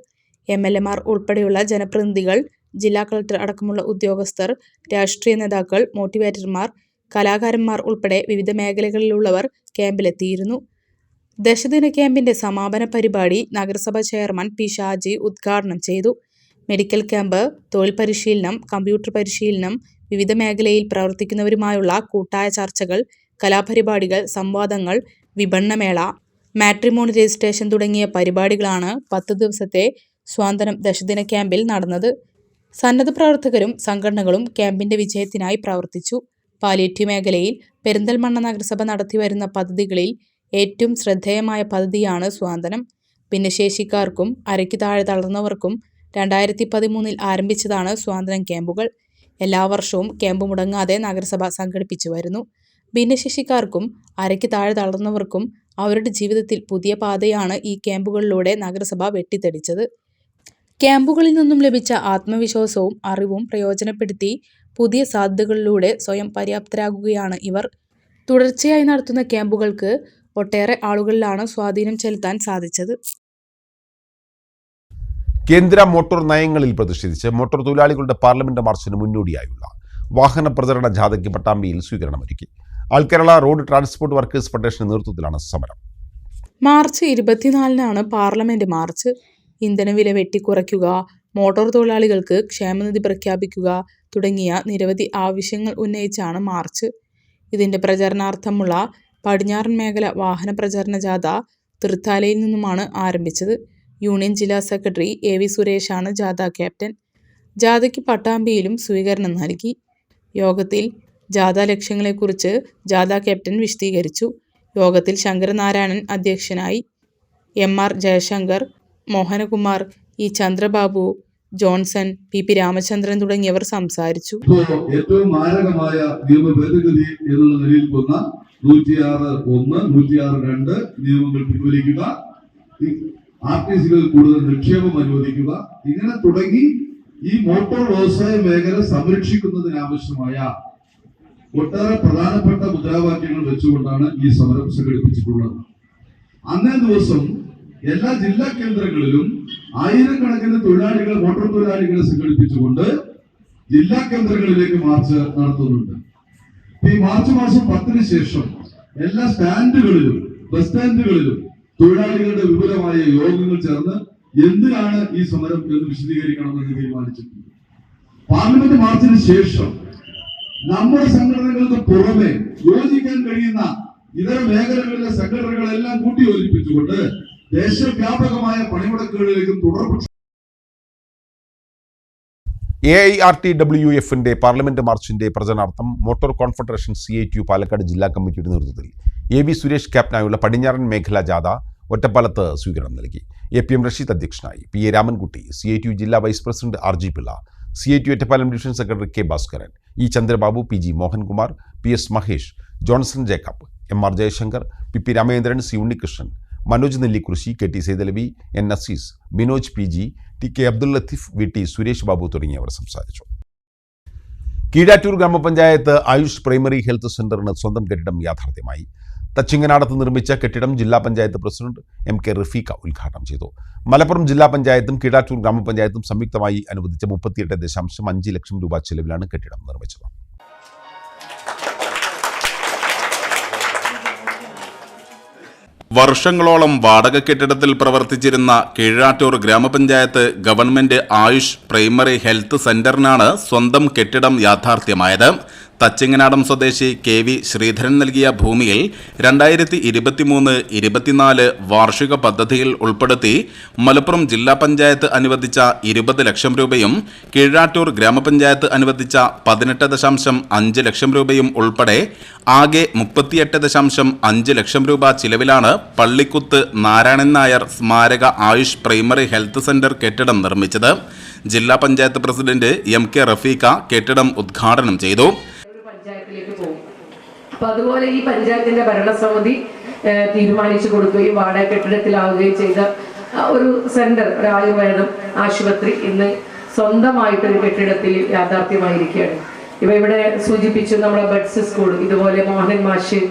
MLAമാർ ഉൾപ്പെടെയുള്ള ജനപ്രതിനിധികൾ, ജില്ലാ കളക്ടർ അടക്കമുള്ള ഉദ്യോഗസ്ഥർ, രാഷ്ട്രീയ നേതാക്കൾ, മോട്ടിവേറ്റർമാർ, കലാകാരന്മാർ ഉൾപ്പെടെ വിവിധ മേഖലകളിലുള്ളവർ ക്യാമ്പിലെത്തിയിരുന്നു. ദശദിന ക്യാമ്പിന്റെ സമാപന പരിപാടി നഗരസഭ ചെയർമാൻ P. ഷാജി ഉദ്ഘാടനം ചെയ്തു. മെഡിക്കൽ ക്യാമ്പ്, തൊഴിൽ പരിശീലനം, കമ്പ്യൂട്ടർ പരിശീലനം, വിവിധ മേഖലയിൽ പ്രവർത്തിക്കുന്നവരുമായുള്ള കൂട്ടായ ചർച്ചകൾ, കലാപരിപാടികൾ, സംവാദങ്ങൾ, വിപണനമേള, മാട്രിമോണി രജിസ്ട്രേഷൻ തുടങ്ങിയ പരിപാടികളാണ് 10 ദിവസത്തെ സ്വാതന്ത്ര്യം ദശദിന ക്യാമ്പിൽ നടന്നത്. സന്നദ്ധ പ്രവർത്തകരും സംഘടനകളും ക്യാമ്പിന്റെ വിജയത്തിനായി പ്രവർത്തിച്ചു. പാലിയേറ്റീവ് മേഖലയിൽ പെരിന്തൽമണ്ണ നഗരസഭ നടത്തിവരുന്ന പദ്ധതികളിൽ ഏറ്റവും ശ്രദ്ധേയമായ പദ്ധതിയാണ് സ്വാതന്ത്ര്യം. ഭിന്നശേഷിക്കാർക്കും അരയ്ക്ക് താഴെ തളർന്നവർക്കും 2013 ആരംഭിച്ചതാണ് സ്വാതന്ത്ര്യം ക്യാമ്പുകൾ. എല്ലാ വർഷവും ക്യാമ്പ് മുടങ്ങാതെ നഗരസഭ സംഘടിപ്പിച്ചു വരുന്നു. ഭിന്നശേഷിക്കാർക്കും അരയ്ക്ക് താഴെ തളർന്നവർക്കും അവരുടെ ജീവിതത്തിൽ പുതിയ പാതയാണ് ഈ ക്യാമ്പുകളിലൂടെ നഗരസഭ വെട്ടിത്തെളിച്ചത്. ക്യാമ്പുകളിൽ നിന്നും ലഭിച്ച ആത്മവിശ്വാസവും അറിവും പ്രയോജനപ്പെടുത്തി പുതിയ സാധ്യതകളിലൂടെ സ്വയം പര്യാപ്തരാകുകയാണ് ഇവർ. തുടർച്ചയായി നടത്തുന്ന ക്യാമ്പുകൾക്ക് ഒട്ടേറെ ആളുകളിലാണ് സ്വാധീനം ചെലുത്താൻ സാധിച്ചത്. കേന്ദ്ര മോട്ടോർ നയങ്ങളിൽ പ്രതിഷേധിച്ച് മോട്ടോർ തൊഴിലാളികളുടെ പാർലമെന്റ് മാർച്ചിന് മുന്നോടിയായുള്ള വാഹന പ്രചരണ ജാഥയ്ക്ക് പട്ടാമ്പിയിൽ സ്വീകരണമൊരുക്കി. All Kerala road transport workers ഫെഡറേഷന്റെ നേതൃത്വത്തിലാണ് സമരം. മാർച്ച് 24-നാണ് പാർലമെന്റ് മാർച്ച്. ഇന്ധനവില വെട്ടിക്കുറയ്ക്കുക, മോട്ടോർ തൊഴിലാളികൾക്ക് ക്ഷേമനിധി പ്രഖ്യാപിക്കുക തുടങ്ങിയ നിരവധി ആവശ്യങ്ങൾ ഉന്നയിച്ചാണ് മാർച്ച്. ഇതിന്റെ പ്രചരണാർത്ഥമുള്ള പടിഞ്ഞാറൻ മേഖല വാഹന പ്രചരണ ജാഥ തൃത്താലയിൽ നിന്നുമാണ് ആരംഭിച്ചത്. യൂണിയൻ ജില്ലാ സെക്രട്ടറി AV സുരേഷാണ് ജാഥ ക്യാപ്റ്റൻ. ജാഥയ്ക്ക് പട്ടാമ്പിയിലും സ്വീകരണം നൽകി. യോഗത്തിൽ ജാഥ ലക്ഷ്യങ്ങളെക്കുറിച്ച് ജാഥ ക്യാപ്റ്റൻ വിശദീകരിച്ചു. യോഗത്തിൽ ശങ്കരനാരായണൻ അധ്യക്ഷനായി. MR Jaishankar, Mohanakumar, E. Chandrababu, Johnson, PP Ramachandran തുടങ്ങിയവർ സംസാരിച്ചു. ഏറ്റവും മാരകമായ നിയമ ഭേദഗതി എന്നുള്ള നിലയിൽ വന്ന 106(1), 106(2) നിയമങ്ങൾ പിൻവലിക്കുക, RTCകളിൽ കൂടുതൽ നിക്ഷേപം അനുവദിക്കുക, ഇങ്ങനെ തുടങ്ങി ഈ മോട്ടോർ വ്യവസായ മേഖല സംരക്ഷിക്കുന്നതിനാവശ്യമായ ഒട്ടേറെ പ്രധാനപ്പെട്ട മുദ്രാവാക്യങ്ങൾ വെച്ചുകൊണ്ടാണ് ഈ സമരം സംഘടിപ്പിച്ചിട്ടുള്ളത്. അന്നേ ദിവസം എല്ലാ ജില്ലാ കേന്ദ്രങ്ങളിലും ആയിരക്കണക്കിന് തൊഴിലാളികൾ, മോട്ടോർ തൊഴിലാളികളെ സംഘടിപ്പിച്ചുകൊണ്ട് ജില്ലാ കേന്ദ്രങ്ങളിലേക്ക് മാർച്ച് നടത്തുന്നുണ്ട്. ഈ മാർച്ച് മാസം 10-ന് ശേഷം എല്ലാ സ്റ്റാൻഡുകളിലും, ബസ് സ്റ്റാൻഡുകളിലും തൊഴിലാളികളുടെ വിപുലമായ യോഗങ്ങൾ ചേർന്ന് എന്തിനാണ് ഈ സമരം എന്ന് വിശദീകരിക്കണമെന്ന് തീരുമാനിച്ചിട്ടുണ്ട്. പാർലമെന്റ് മാർച്ചിന് ശേഷം നമ്മുടെ സംഘടനകൾക്ക് പുറമെ യോജിക്കാൻ കഴിയുന്ന ഇതര മേഖലകളിലെ സംഘടനകളെല്ലാം കൂട്ടിയോജിപ്പിച്ചുകൊണ്ട് ദേശവ്യാപകമായ പണിമുടക്കുകളിലേക്കും തുടർ AIRTWFന്റെ പാർലമെന്റ് മാർച്ചിന്റെ പ്രചരണാർത്ഥം മോട്ടോർ കോൺഫെഡറേഷൻ CITU പാലക്കാട് ജില്ലാ കമ്മിറ്റിയുടെ നേതൃത്വത്തിൽ AV സുരേഷ് ക്യാപ്റ്റനായുള്ള പടിഞ്ഞാറൻ മേഖല ജാഥ ഒറ്റപ്പാലത്ത് സ്വീകരണം നൽകി. APM റഷീദ് അധ്യക്ഷനായി. PA രാമൻകുട്ടി, CITU ജില്ലാ vice president RG Pillai, CITU Ottapalam division secretary K Bhaskaran, E. Chandrababu, PG Mohankumar, PS Mahesh, Johnson Jacob, MR Jayashankar, PP Ramendran, C. Unnikrishnan, Manoj Nellikurissi, KT Saithalavi, N. Nasees, Binoj PG, TK Abdul Latheef, VT Suresh Babu തുടങ്ങിയവർ സംസാരിച്ചു. കീഴാറ്റൂർ ഗ്രാമപഞ്ചായത്ത് ആയുഷ് പ്രൈമറി ഹെൽത്ത് സെന്ററിന് സ്വന്തം കെട്ടിടം യാഥാർത്ഥ്യമായി. തച്ചിങ്ങനാടത്ത് നിർമ്മിച്ച കെട്ടിടം ജില്ലാ പഞ്ചായത്ത് പ്രസിഡന്റ് MK റഫീഖ ഉദ്ഘാടനം ചെയ്തു. മലപ്പുറം ജില്ലാ പഞ്ചായത്തും കീഴാറ്റൂർ ഗ്രാമപഞ്ചായത്തും സംയുക്തമായി അനുവദിച്ച 38.5 ലക്ഷം രൂപ ചെലവിലാണ് കെട്ടിടം നിർമ്മിച്ചത്. വർഷങ്ങളോളം വാടക കെട്ടിടത്തിൽ പ്രവർത്തിച്ചിരുന്ന കീഴാറ്റൂർ ഗ്രാമപഞ്ചായത്ത് ഗവൺമെന്റ് ആയുഷ് പ്രൈമറി ഹെൽത്ത് സെന്ററിനാണ് സ്വന്തം കെട്ടിടം യാഥാർത്ഥ്യമായത്. തച്ചിങ്ങനാടം സ്വദേശി KV ശ്രീധരൻ നൽകിയ ഭൂമിയിൽ 2023-24 വാർഷിക പദ്ധതിയിൽ ഉൾപ്പെടുത്തി മലപ്പുറം ജില്ലാ പഞ്ചായത്ത് അനുവദിച്ച 20 ലക്ഷം രൂപയും കീഴാറ്റൂർ ഗ്രാമപഞ്ചായത്ത് അനുവദിച്ച 18.5 ലക്ഷം രൂപയും ഉൾപ്പെടെ ആകെ 38.5 ലക്ഷം രൂപ ചിലവിലാണ് പള്ളിക്കുത്ത് നാരായണൻ നായർ സ്മാരക ആയുഷ് പ്രൈമറി ഹെൽത്ത് സെന്റർ കെട്ടിടം നിർമ്മിച്ചത്. ജില്ലാ പഞ്ചായത്ത് പ്രസിഡന്റ് MK റഫീഖ കെട്ടിടം ഉദ്ഘാടനം ചെയ്തു. പഞ്ചായത്തിലേക്ക് പോകും. അപ്പൊ അതുപോലെ ഈ പഞ്ചായത്തിന്റെ ഭരണസമിതി തീരുമാനിച്ചു കൊടുക്കുകയും വാടക കെട്ടിടത്തിലാവുകയും ചെയ്ത ഒരു സെന്റർ, ഒരു ആയുർവേദം ആശുപത്രി ഇന്ന് സ്വന്തമായിട്ടൊരു കെട്ടിടത്തിൽ യാഥാർത്ഥ്യമായിരിക്കുകയാണ്. ഇവിടെ സൂചിപ്പിച്ചു നമ്മുടെ ബഡ്സ് സ്കൂൾ, ഇതുപോലെ മോഹൻ മാഷ്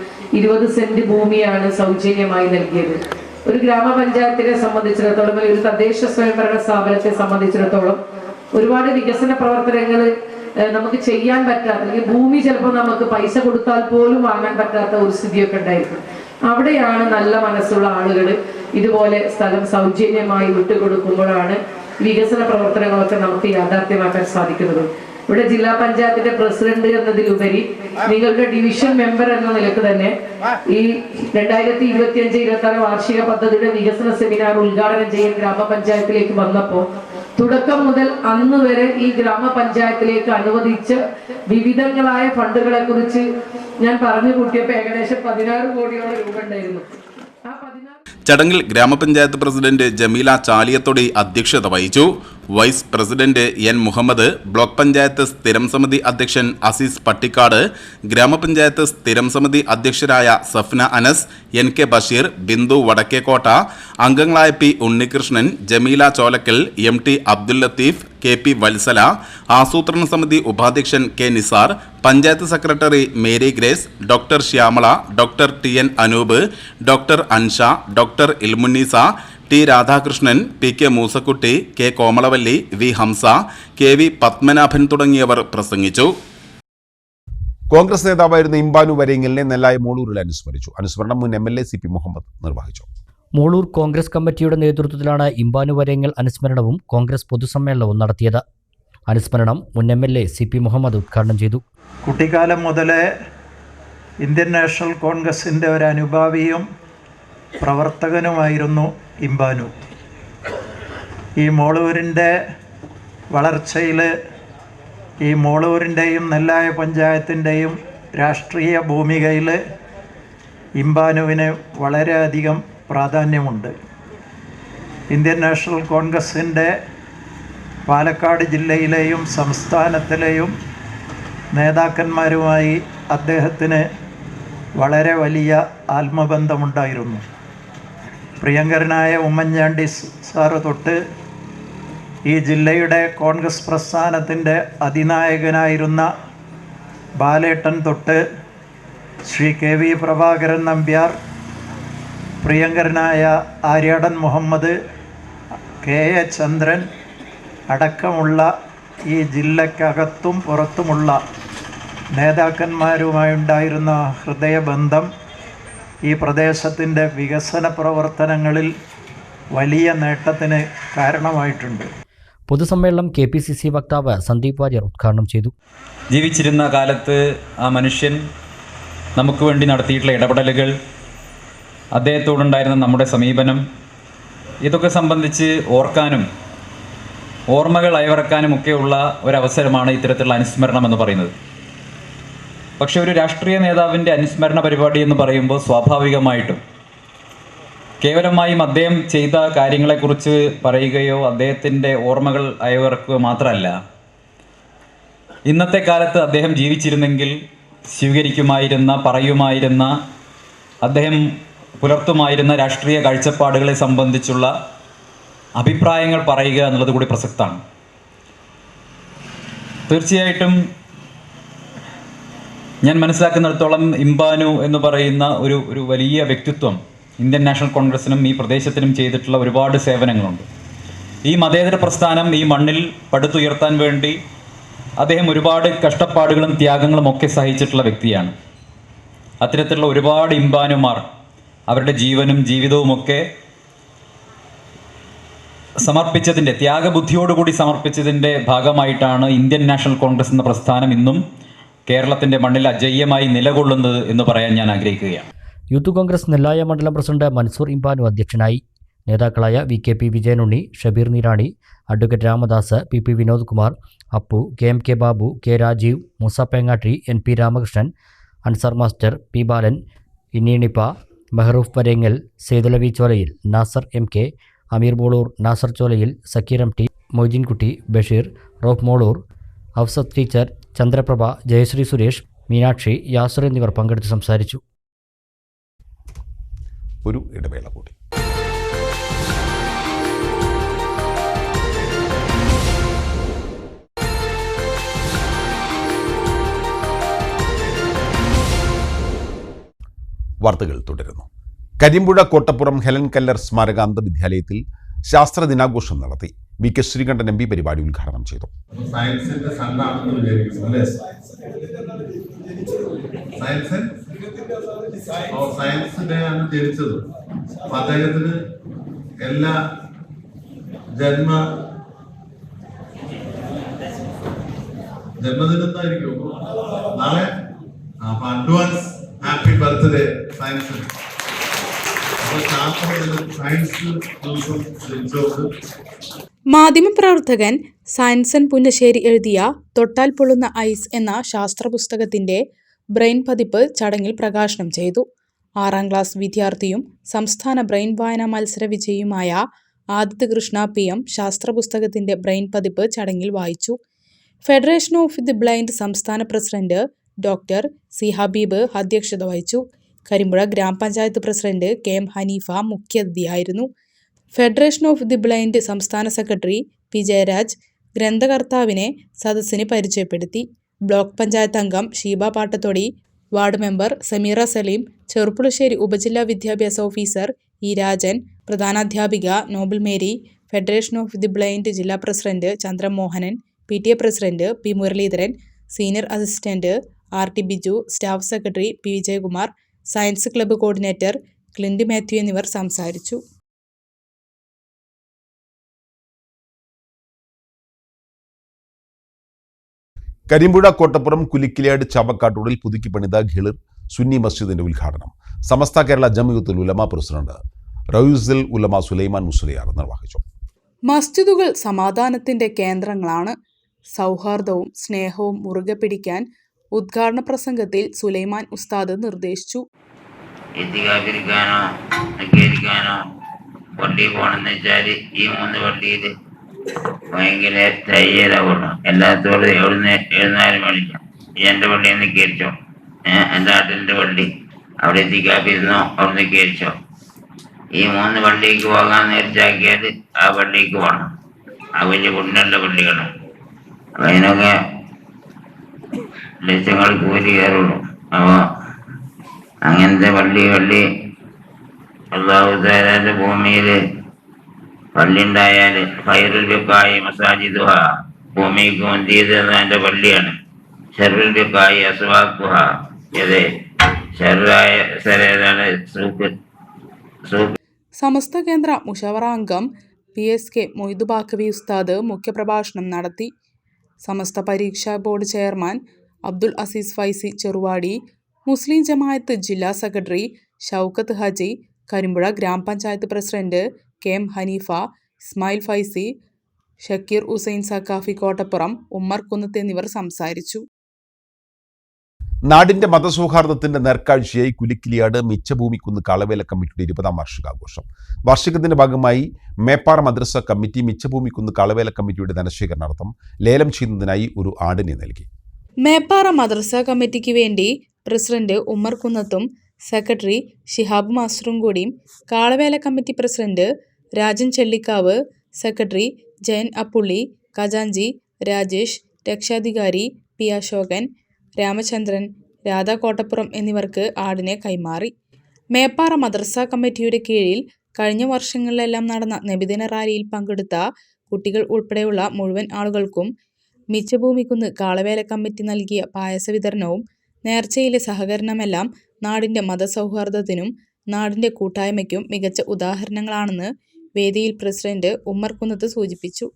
20 സെന്റ് ഭൂമിയാണ് സൗജന്യമായി നൽകിയത്. ഒരു ഗ്രാമപഞ്ചായത്തിനെ സംബന്ധിച്ചിടത്തോളം, ഒരു തദ്ദേശ സ്വയംഭരണ സ്ഥാപനത്തെ സംബന്ധിച്ചിടത്തോളം ഒരുപാട് വികസന പ്രവർത്തനങ്ങൾ നമുക്ക് ചെയ്യാൻ പറ്റാത്ത, അല്ലെങ്കിൽ ഭൂമി ചിലപ്പോൾ നമുക്ക് പൈസ കൊടുത്താൽ പോലും വാങ്ങാൻ പറ്റാത്ത ഒരു സ്ഥിതിയൊക്കെ ഉണ്ടായിരിക്കും. അവിടെയാണ് നല്ല മനസ്സുള്ള ആളുകൾ ഇതുപോലെ സ്ഥലം സൗജന്യമായി വിട്ടുകൊടുക്കുമ്പോഴാണ് വികസന പ്രവർത്തനങ്ങളൊക്കെ നമുക്ക് യാഥാർത്ഥ്യമാക്കാൻ സാധിക്കുന്നത്. ഇവിടെ ജില്ലാ പഞ്ചായത്തിന്റെ പ്രസിഡന്റ് എന്നതിലുപരി നിങ്ങളുടെ ഡിവിഷൻ മെമ്പർ എന്ന നിലക്ക് തന്നെ ഈ 2025-26 വാർഷിക പദ്ധതിയുടെ വികസന സെമിനാർ ഉദ്ഘാടനം ചെയ്യാൻ ഗ്രാമപഞ്ചായത്തിലേക്ക് വന്നപ്പോൾ തുടക്കം മുതൽ അന്ന് വരെ ഈ ഗ്രാമപഞ്ചായത്തിലേക്ക് അനുവദിച്ച വിവിധങ്ങളായ ഫണ്ടുകളെ കുറിച്ച് ഞാൻ പറഞ്ഞു കൂട്ടിയപ്പോൾ ഏകദേശം 16 കോടിയോളം രൂപ ഉണ്ടായിരുന്നു. ചടങ്ങിൽ ഗ്രാമപഞ്ചായത്ത് പ്രസിഡന്റ് ജമീല ചാലിയത്തൊടി അധ്യക്ഷത വഹിച്ചു. Vice president N Muhammed, block panchayat സ്ഥിരം സമിതി അധ്യക്ഷൻ അസീസ് പട്ടിക്കാട്, ഗ്രാമപഞ്ചായത്ത് സ്ഥിരം സമിതി അധ്യക്ഷരായ സഫ്ന അനസ്, NK ബഷീർ, ബിന്ദു വടക്കേക്കോട്ട, അംഗങ്ങളായ P Unnikrishnan, Jameela Cholakkal, MT Abdul Latheef, KP Vatsala, ആസൂത്രണ സമിതി ഉപാധ്യക്ഷൻ K Nisar, panchayat secretary Mary Grace, doctor Shyamala, doctor TN Anoop, doctor Ansha, doctor Ilmunnisa, T Radhakrishnan, PK Moosakutty, K Komalavalli, V Hamsa, KV Padmanabhan തുടങ്ങിയവർ പ്രസംഗിച്ചു. കോൺഗ്രസ് നേതാവായിരുന്ന ഇമ്പാനു വരേങ്ങലിനെ നെല്ലായ മോളൂരിൽ അനുസ്മരിച്ചു. അനുസ്മരണം മുൻ MLA CP മുഹമ്മദ് നിർവഹിച്ചു. മോളൂർ കോൺഗ്രസ് കമ്മിറ്റിയുടെ നേതൃത്വത്തിലാണ് ഇമ്പാനു വരേങ്ങൽ അനുസ്മരണവും കോൺഗ്രസ് പൊതുസമ്മേളനവും നടത്തിയത്. അനുസ്മരണം മുൻ MLA CP മുഹമ്മദ് ഉദ്ഘാടനം ചെയ്തു. കുട്ടിക്കാലം മുതലേ ഇന്ത്യൻ നാഷണൽ കോൺഗ്രസിൻ്റെ ഒരു അനുഭാവിയും പ്രവർത്തകനുമായിരുന്നു ഇമ്പാനു. ഈ മോളൂരിൻ്റെ വളർച്ചയിൽ, ഈ മോളൂരിൻ്റെയും നെല്ലായ പഞ്ചായത്തിൻ്റെയും രാഷ്ട്രീയ ഭൂമികയിൽ ഇമ്പാനുവിന് വളരെയധികം പ്രാധാന്യമുണ്ട്. ഇന്ത്യൻ നാഷണൽ കോൺഗ്രസിൻ്റെ പാലക്കാട് ജില്ലയിലെയും സംസ്ഥാനത്തിലെയും നേതാക്കന്മാരുമായി അദ്ദേഹത്തിന് വളരെ വലിയ ആത്മബന്ധമുണ്ടായിരുന്നു. പ്രിയങ്കരനായ ഉമ്മൻചാണ്ടി സാറ് തൊട്ട് ഈ ജില്ലയുടെ കോൺഗ്രസ് പ്രസ്ഥാനത്തിൻ്റെ അതിനായകനായിരുന്ന ബാലേട്ടൻ തൊട്ട് ശ്രീ KV പ്രഭാകരൻ നമ്പ്യാർ, പ്രിയങ്കരനായ ആര്യാടൻ മുഹമ്മദ്, KA ചന്ദ്രൻ അടക്കമുള്ള ഈ ജില്ലക്കകത്തും പുറത്തുമുള്ള നേതാക്കന്മാരുമായുണ്ടായിരുന്ന ഹൃദയബന്ധം ഈ പ്രദേശത്തിൻ്റെ വികസന പ്രവർത്തനങ്ങളിൽ വലിയ നേട്ടത്തിന് കാരണമായിട്ടുണ്ട്. പൊതുസമ്മേളനം KPCC വക്താവ് സന്ദീപ് വാര്യർ ഉദ്ഘാടനം ചെയ്തു. ജീവിച്ചിരുന്ന കാലത്ത് ആ മനുഷ്യൻ നമുക്ക് വേണ്ടി നടത്തിയിട്ടുള്ള ഇടപെടലുകൾ, അദ്ദേഹത്തോടുണ്ടായിരുന്ന നമ്മുടെ സമീപനം, ഇതൊക്കെ സംബന്ധിച്ച് ഓർക്കാനും ഓർമ്മകൾ അയവിറക്കാനുമൊക്കെയുള്ള ഒരവസരമാണ് ഇത്തരത്തിലുള്ള അനുസ്മരണം എന്ന് പറയുന്നത്. പക്ഷെ ഒരു രാഷ്ട്രീയ നേതാവിൻ്റെ അനുസ്മരണ പരിപാടി എന്ന് പറയുമ്പോൾ സ്വാഭാവികമായിട്ടും കേവലമായും അദ്ദേഹം ചെയ്ത കാര്യങ്ങളെക്കുറിച്ച് പറയുകയോ അദ്ദേഹത്തിൻ്റെ ഓർമ്മകൾ അയവിറക്കുക മാത്രമല്ല, ഇന്നത്തെ കാലത്ത് അദ്ദേഹം ജീവിച്ചിരുന്നെങ്കിൽ സ്വീകരിക്കുമായിരുന്ന, പറയുമായിരുന്ന, അദ്ദേഹം പുലർത്തുമായിരുന്ന രാഷ്ട്രീയ കാഴ്ചപ്പാടുകളെ സംബന്ധിച്ചുള്ള അഭിപ്രായങ്ങൾ പറയുക എന്നുള്ളത് കൂടി പ്രസക്തമാണ്. തീർച്ചയായിട്ടും ഞാൻ മനസ്സിലാക്കുന്നിടത്തോളം ഇംബാനു എന്ന് പറയുന്ന ഒരു വലിയ വ്യക്തിത്വം ഇന്ത്യൻ നാഷണൽ കോൺഗ്രസിനും ഈ പ്രദേശത്തിനും ചെയ്തിട്ടുള്ള ഒരുപാട് സേവനങ്ങളുണ്ട്. ഈ മതേതര പ്രസ്ഥാനം ഈ മണ്ണിൽ പടുത്തുയർത്താൻ വേണ്ടി അദ്ദേഹം ഒരുപാട് കഷ്ടപ്പാടുകളും ത്യാഗങ്ങളും ഒക്കെ സഹിച്ചിട്ടുള്ള വ്യക്തിയാണ്. അത്തരത്തിലുള്ള ഒരുപാട് ഇംബാനുമാർ അവരുടെ ജീവനും ജീവിതവുമൊക്കെ സമർപ്പിച്ചതിൻ്റെ, ത്യാഗബുദ്ധിയോടുകൂടി സമർപ്പിച്ചതിൻ്റെ ഭാഗമായിട്ടാണ് ഇന്ത്യൻ നാഷണൽ കോൺഗ്രസ് എന്ന പ്രസ്ഥാനം ഇന്നും കേരളത്തിൻ്റെ മണ്ണിൽ അജയ്യമായി നിലകൊള്ളുന്നത് എന്ന് പറയാൻ ഞാൻ ആഗ്രഹിക്കുകയാണ്. യൂത്ത് കോൺഗ്രസ് നെല്ലായ മണ്ഡലം പ്രസിഡന്റ് മൻസൂർ ഇംബാനു അധ്യക്ഷനായി. നേതാക്കളായ VKP Vijayanunni, Shabeer Neerani, advocate Ramadas, PP Vinod Kumar, Appu, KMK Babu, K Rajeev, Moosa Pengatti, NP Ramakrishnan, Ansar master, P Balan, ഇന്നീണിപ്പ, Mehroof Varengal, Saidalavi Cholayil, Nasar MK, Ameer Bolur, Nasar Cholayil, Sakeer MT, Moideenkutty, Basheer, Rouf Molur, Afsath teacher, Chandraprabha, Jayasree Suresh, Meenakshi, Yasar എന്നിവർ പങ്കെടുത്ത് സംസാരിച്ചു. ഒരു ഇടവേള കൂടി. വാർത്തകൾ തുടരുന്നു. കരിമ്പുഴ കോട്ടപ്പുറം ഹെലൻ കെല്ലർ സ്മാരക അന്ധവിദ്യാലയത്തിൽ ശാസ്ത്ര ദിനാഘോഷം നടത്തി. VK ശ്രീകണ്ഠൻ MP പരിപാടി ഉദ്ഘാടനം ചെയ്തു. സയൻസിന്റെ സണ്ണാണെന്ന് വിചാരിക്കുന്നു അല്ലേ? സയൻസിനെയാണ് ജനിച്ചത്. അദ്ദേഹത്തിന് എല്ലാ ജന്മദിനത്തായിരിക്കും നാളെ. അപ്പൊ അഡ്വാൻസ് ഹാപ്പി ബർത്ത്ഡേ സയൻസ്. മാധ്യമപ്രവർത്തകൻ സയൻസൻ പുന്നശ്ശേരി എഴുതിയ തൊട്ടാൽ പൊള്ളുന്ന ഐസ് എന്ന ശാസ്ത്ര പുസ്തകത്തിന്റെ ബ്രെയിൻ പതിപ്പ് ചടങ്ങിൽ പ്രകാശനം ചെയ്തു. 6ാം ക്ലാസ് വിദ്യാർത്ഥിയും സംസ്ഥാന ബ്രെയിൻ വായനാ മത്സര വിജയിയുമായ ആദിത്യ കൃഷ്ണ PM ശാസ്ത്ര പുസ്തകത്തിന്റെ ബ്രെയിൻ പതിപ്പ് ചടങ്ങിൽ വായിച്ചു. ഫെഡറേഷൻ ഓഫ് ദി ബ്ലൈൻഡ് സംസ്ഥാന പ്രസിഡന്റ് ഡോക്ടർ C ഹബീബ് അധ്യക്ഷത വഹിച്ചു. കരിമ്പുഴ ഗ്രാമപഞ്ചായത്ത് പ്രസിഡന്റ് KM ഹനീഫ മുഖ്യാതിഥിയായിരുന്നു. ഫെഡറേഷൻ ഓഫ് ദി ബ്ലൈൻഡ് സംസ്ഥാന സെക്രട്ടറി P ജയരാജ് ഗ്രന്ഥകർത്താവിനെ സദസ്സിന് പരിചയപ്പെടുത്തി. ബ്ലോക്ക് പഞ്ചായത്ത് അംഗം ഷീബ പാട്ടത്തൊടി, വാർഡ് മെമ്പർ സമീറ സലീം, ചെറുപ്പുളശ്ശേരി ഉപജില്ലാ വിദ്യാഭ്യാസ ഓഫീസർ E രാജൻ, പ്രധാനാധ്യാപിക Nobel Mary, federation of the blind ജില്ലാ president Chandramohanan, PTA president P Muraleedharan, senior assistant RT Biju, staff secretary P Vijayakumar, science club coordinator ക്ലിൻഡ് Mathew എന്നിവർ സംസാരിച്ചു. കരിമ്പുഴ കോട്ടപ്പുറം കുലിക്കിലേട് ചാവക്കാട്ടൂരിൽ പുതുക്കി പണിത ഖിളിർ സുന്നി മസ്ജിദിന്റെ ഉദ്ഘാടനം സമസ്ത കേരള ജംഇയ്യത്തുൽ ഉലമ പ്രസിഡന്റ് റയൂസുൽ ഉലമ സുലൈമാൻ മുസ്ലിയാർ നിർവഹിച്ചു. മസ്ജിദുകൾ സമാധാനത്തിന്റെ കേന്ദ്രങ്ങളാണ്. സൗഹാർദ്ദവും സ്നേഹവും മുറുകെ പിടിക്കാൻ ഉദ്ഘാടന പ്രസംഗത്തിൽ സുലൈമാൻ ഉസ്താദ് നിർദ്ദേശിച്ചു. പള്ളി പോകണമെന്ന് വെച്ചാൽ ഈ 3 പള്ളിയിൽ ഭയങ്കര തയ്യലാവണം. എല്ലാത്തോടും എഴുന്നാലും പാടില്ല. എൻ്റെ പള്ളിയിൽ നിന്ന് കയറിച്ചോ, എൻ്റെ നാട്ടിൻ്റെ പള്ളി അവിടെ എത്തിക്കാപ്പിരുന്നോ, അവിടുന്ന് കയറിച്ചോ. ഈ 3 പള്ളിക്ക് പോകാൻ നേരിച്ചാക്കിയാൽ ആ പള്ളിക്ക് പോകണം. ആ വലിയ പുണ്യമുള്ള പള്ളികളാണ്. അപ്പം അതിനൊക്കെ ലക്ഷങ്ങൾ കൂലി കയറുള്ളൂ. അപ്പോൾ അങ്ങനത്തെ പള്ളി അല്ലാഹു തആലയുടെ ഭൂമിയിൽ പള്ളി ഉണ്ടായാൽ ഖൈറുൽ ബിഖായി മസാജിദുഹ, ഭൂമിക്ക് മുന്തിയത് എൻ്റെ പള്ളിയാണ്. ശർറുൽ ബിഖായി അസ്വാഖുഹ, ഏത് ശർറായ സ്ഥലേതാണ് സൂക്ക്. സമസ്ത കേന്ദ്ര മുഷാവറ അംഗം PSK മൊയ്തു ബാക്കവി ഉസ്താദ് മുഖ്യപ്രഭാഷണം നടത്തി. സമസ്ത പരീക്ഷാ ബോർഡ് ചെയർമാൻ അബ്ദുൽ അസീസ് ഫൈസി ചെറുവാടി, മുസ്ലിം ജമാഅത്ത് ജില്ലാ secretary Shoukath Haji, Karimpuzha grama panchayat president KM Haneefa, Ismail Faizy, Shakir Hussain Saqafi Kottappuram, Ummer കുന്നത്ത് എന്നിവർ സംസാരിച്ചു. നാടിന്റെ മതസൗഹാർദ്ദത്തിന്റെ നേർക്കാഴ്ചയായി കുലിക്കിലിയാട് മിച്ചഭൂമിക്കുന്ന് കാളവേല കമ്മിറ്റിയുടെ 20ാം വാർഷികാഘോഷം. വാർഷികത്തിന്റെ ഭാഗമായി മേപ്പാറ മദ്രസ കമ്മിറ്റി മിച്ചഭൂമിക്കുന്ന് കാളവേല കമ്മിറ്റിയുടെ ധനശേഖരണാർത്ഥം ലേലം ചെയ്യുന്നതിനായി ഒരു ആടിനെ നൽകി. മേപ്പാറ മദ്രസ കമ്മിറ്റിക്ക് വേണ്ടി പ്രസിഡന്റ് ഉമ്മർ കുന്നത്തും സെക്രട്ടറി ഷിഹാബ് മാസ്റ്ററും കൂടി Kalavela committee president Rajan Chellikkavu, secretary Jayan Appulli, ഖജാൻജി രാജേഷ്, രക്ഷാധികാരി P അശോകൻ, രാമചന്ദ്രൻ, രാധ കോട്ടപ്പുറം എന്നിവർക്ക് ആടിനെ കൈമാറി. മേപ്പാറ മദ്രസ കമ്മിറ്റിയുടെ കീഴിൽ കഴിഞ്ഞ വർഷങ്ങളിലെല്ലാം നടന്ന നബിദിന റാലിയിൽ പങ്കെടുത്ത കുട്ടികൾ ഉൾപ്പെടെയുള്ള മുഴുവൻ ആളുകൾക്കും മിച്ചഭൂമിക്കുന്ന് കാളവേല കമ്മിറ്റി നൽകിയ പായസ വിതരണവും നേർച്ചയിലെ സഹകരണമെല്ലാം നാടിന്റെ മതസൗഹാർദ്ദത്തിനും നാടിന്റെ കൂട്ടായ്മയ്ക്കും മികച്ച ഉദാഹരണങ്ങളാണെന്ന് വേദിയിൽ പ്രസിഡന്റ് ഉമ്മർ കുന്നത്ത് സൂചിപ്പിച്ചു.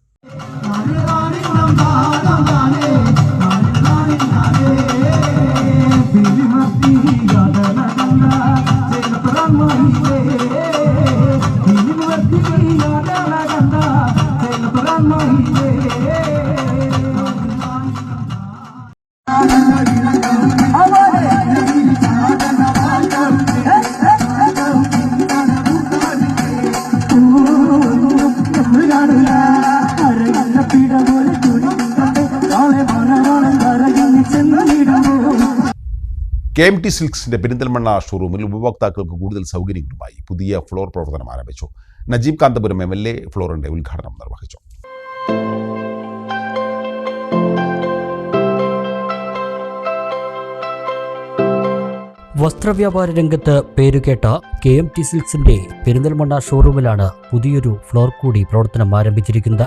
KMT സിൽക്സിന്റെ പെരിന്തൽമണ്ണ ഷോറൂമിൽ ഉപഭോക്താക്കൾക്ക് കൂടുതൽ സൗകര്യങ്ങളുമായി പുതിയ ഫ്ലോർ പ്രവർത്തനം ആരംഭിച്ചു. നജീബ് കാന്തപുരം MLA ഫ്ലോറിന്റെ ഉദ്ഘാടനം നിർവഹിച്ചു. വസ്ത്രവ്യാപാര രംഗത്ത് പേരുകേട്ട KMT സിൽക്സിന്റെ പെരിന്തൽമണ്ണ ഷോറൂമിലാണ് പുതിയൊരു ഫ്ലോർ കൂടി പ്രവർത്തനം ആരംഭിച്ചിരിക്കുന്നത്.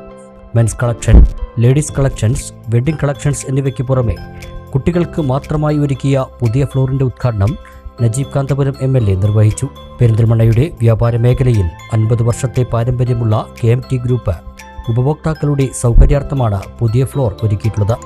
Men's collection, ladies collections, wedding collections എന്നിവയ്ക്ക് പുറമെ കുട്ടികൾക്ക് മാത്രമായി ഒരുക്കിയ പുതിയ ഫ്ലോറിന്റെ ഉദ്ഘാടനം നജീബ് കാന്തപുരം MLA നിർവഹിച്ചു. പെരിന്തൽമണ്ണയുടെ വ്യാപാര മേഖലയിൽ 50 വർഷത്തെ പാരമ്പര്യമുള്ള KMT ഗ്രൂപ്പ് ഉപഭോക്താക്കളുടെ സൗകര്യാർത്ഥമാണ് പുതിയ ഫ്ലോർ ഒരുക്കിയിട്ടുള്ളത്.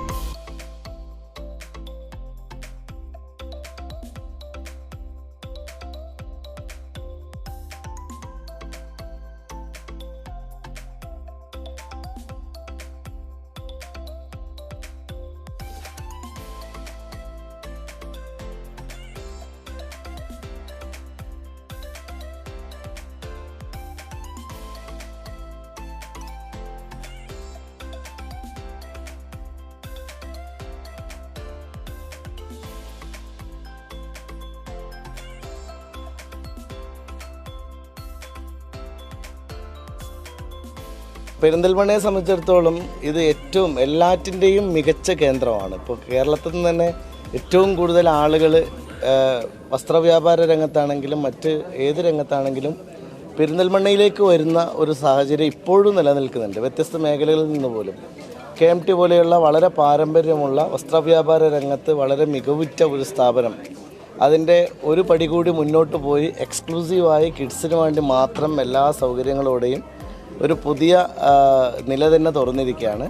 പെരിന്തൽമണ്ണയെ സംബന്ധിച്ചിടത്തോളം ഇത് ഏറ്റവും എല്ലാറ്റിൻ്റെയും മികച്ച കേന്ദ്രമാണ്. ഇപ്പോൾ കേരളത്തിൽ നിന്ന് തന്നെ ഏറ്റവും കൂടുതൽ ആളുകൾ വസ്ത്രവ്യാപാര രംഗത്താണെങ്കിലും മറ്റ് ഏത് രംഗത്താണെങ്കിലും പെരിന്തൽമണ്ണയിലേക്ക് വരുന്ന ഒരു സാഹചര്യം ഇപ്പോഴും നിലനിൽക്കുന്നുണ്ട്. വ്യത്യസ്ത മേഖലകളിൽ നിന്ന് പോലും KMT പോലെയുള്ള വളരെ പാരമ്പര്യമുള്ള വസ്ത്രവ്യാപാര രംഗത്ത് വളരെ മികവുറ്റ ഒരു സ്ഥാപനം അതിൻ്റെ ഒരു പടി കൂടി മുന്നോട്ട് പോയി എക്സ്ക്ലൂസീവായി കിഡ്സിന് വേണ്ടി മാത്രം എല്ലാ സൗകര്യങ്ങളോടെയും ഒരു പുതിയ നില തന്നെ തുറന്നിരിക്കുകയാണ്.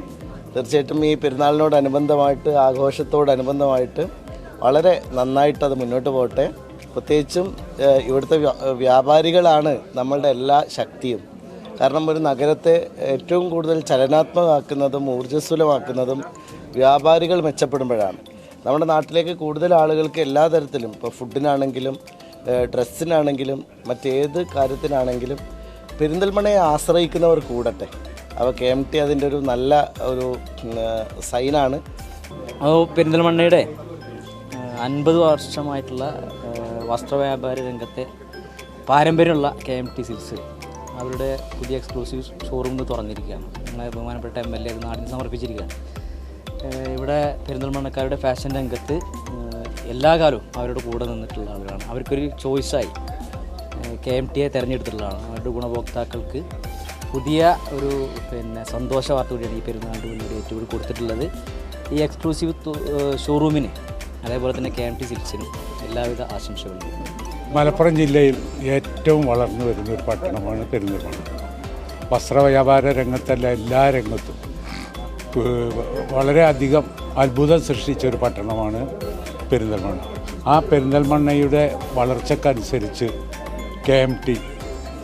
തീർച്ചയായിട്ടും ഈ പെരുന്നാളിനോടനുബന്ധമായിട്ട് ആഘോഷത്തോടനുബന്ധമായിട്ട് വളരെ നന്നായിട്ട് അത് മുന്നോട്ട് പോകട്ടെ. പ്രത്യേകിച്ചും ഇവിടുത്തെ വ്യാപാരികളാണ് നമ്മളുടെ എല്ലാ ശക്തിയും. കാരണം ഒരു നഗരത്തെ ഏറ്റവും കൂടുതൽ ചലനാത്മകമാക്കുന്നതും ഊർജ്ജസ്വലമാക്കുന്നതും വ്യാപാരികൾ മെച്ചപ്പെടുമ്പോഴാണ്. നമ്മുടെ നാട്ടിലേക്ക് കൂടുതൽ ആളുകൾക്ക് എല്ലാ തരത്തിലും ഇപ്പോൾ ഫുഡിനാണെങ്കിലും ഡ്രസ്സിനാണെങ്കിലും മറ്റേത് കാര്യത്തിനാണെങ്കിലും പെരിന്തൽമണ്ണയെ ആശ്രയിക്കുന്നവർ കൂടട്ടെ. അപ്പോൾ KMT അതിൻ്റെ ഒരു നല്ല ഒരു സൈനാണ്. പെരിന്തൽമണ്ണയുടെ 50 വർഷമായിട്ടുള്ള വസ്ത്രവ്യാപാര രംഗത്തെ പാരമ്പര്യമുള്ള KMT സിൽക്സ് അവരുടെ പുതിയ എക്സ്ക്ലൂസീവ് ഷോറൂം തുറന്നിരിക്കുകയാണ്. നമ്മളെ ബഹുമാനപ്പെട്ട MLA നാടിന് സമർപ്പിച്ചിരിക്കുകയാണ്. ഇവിടെ പെരിന്തൽമണ്ണക്കാരുടെ ഫാഷൻ രംഗത്ത് എല്ലാ കാലവും അവരുടെ കൂടെ നിന്നിട്ടുള്ള ആളുകളാണ്. അവർക്കൊരു ചോയ്സായി KMTയെ തിരഞ്ഞെടുത്തിട്ടുള്ളതാണ്. അവരുടെ ഗുണഭോക്താക്കൾക്ക് പുതിയ ഒരു സന്തോഷ വാർത്ത കൂടിയാണ് ഈ പെരുന്നാളിന് വേണ്ടി ഏറ്റവും കൊടുത്തിട്ടുള്ളത്. ഈ എക്സ്ക്ലൂസീവ് ഷോറൂമിന് അതേപോലെ തന്നെ KMT സിൽക്സിനും എല്ലാവിധ ആശംസകളും. മലപ്പുറം ജില്ലയിൽ ഏറ്റവും വളർന്നു വരുന്ന ഒരു പട്ടണമാണ് പെരിന്തൽമണ്ണ. വസ്ത്രവ്യാപാര രംഗത്തല്ല എല്ലാ രംഗത്തും വളരെയധികം അത്ഭുതം സൃഷ്ടിച്ച ഒരു പട്ടണമാണ് പെരിന്തൽമണ്ണ. ആ പെരിന്തൽമണ്ണയുടെ വളർച്ചക്കനുസരിച്ച് KMT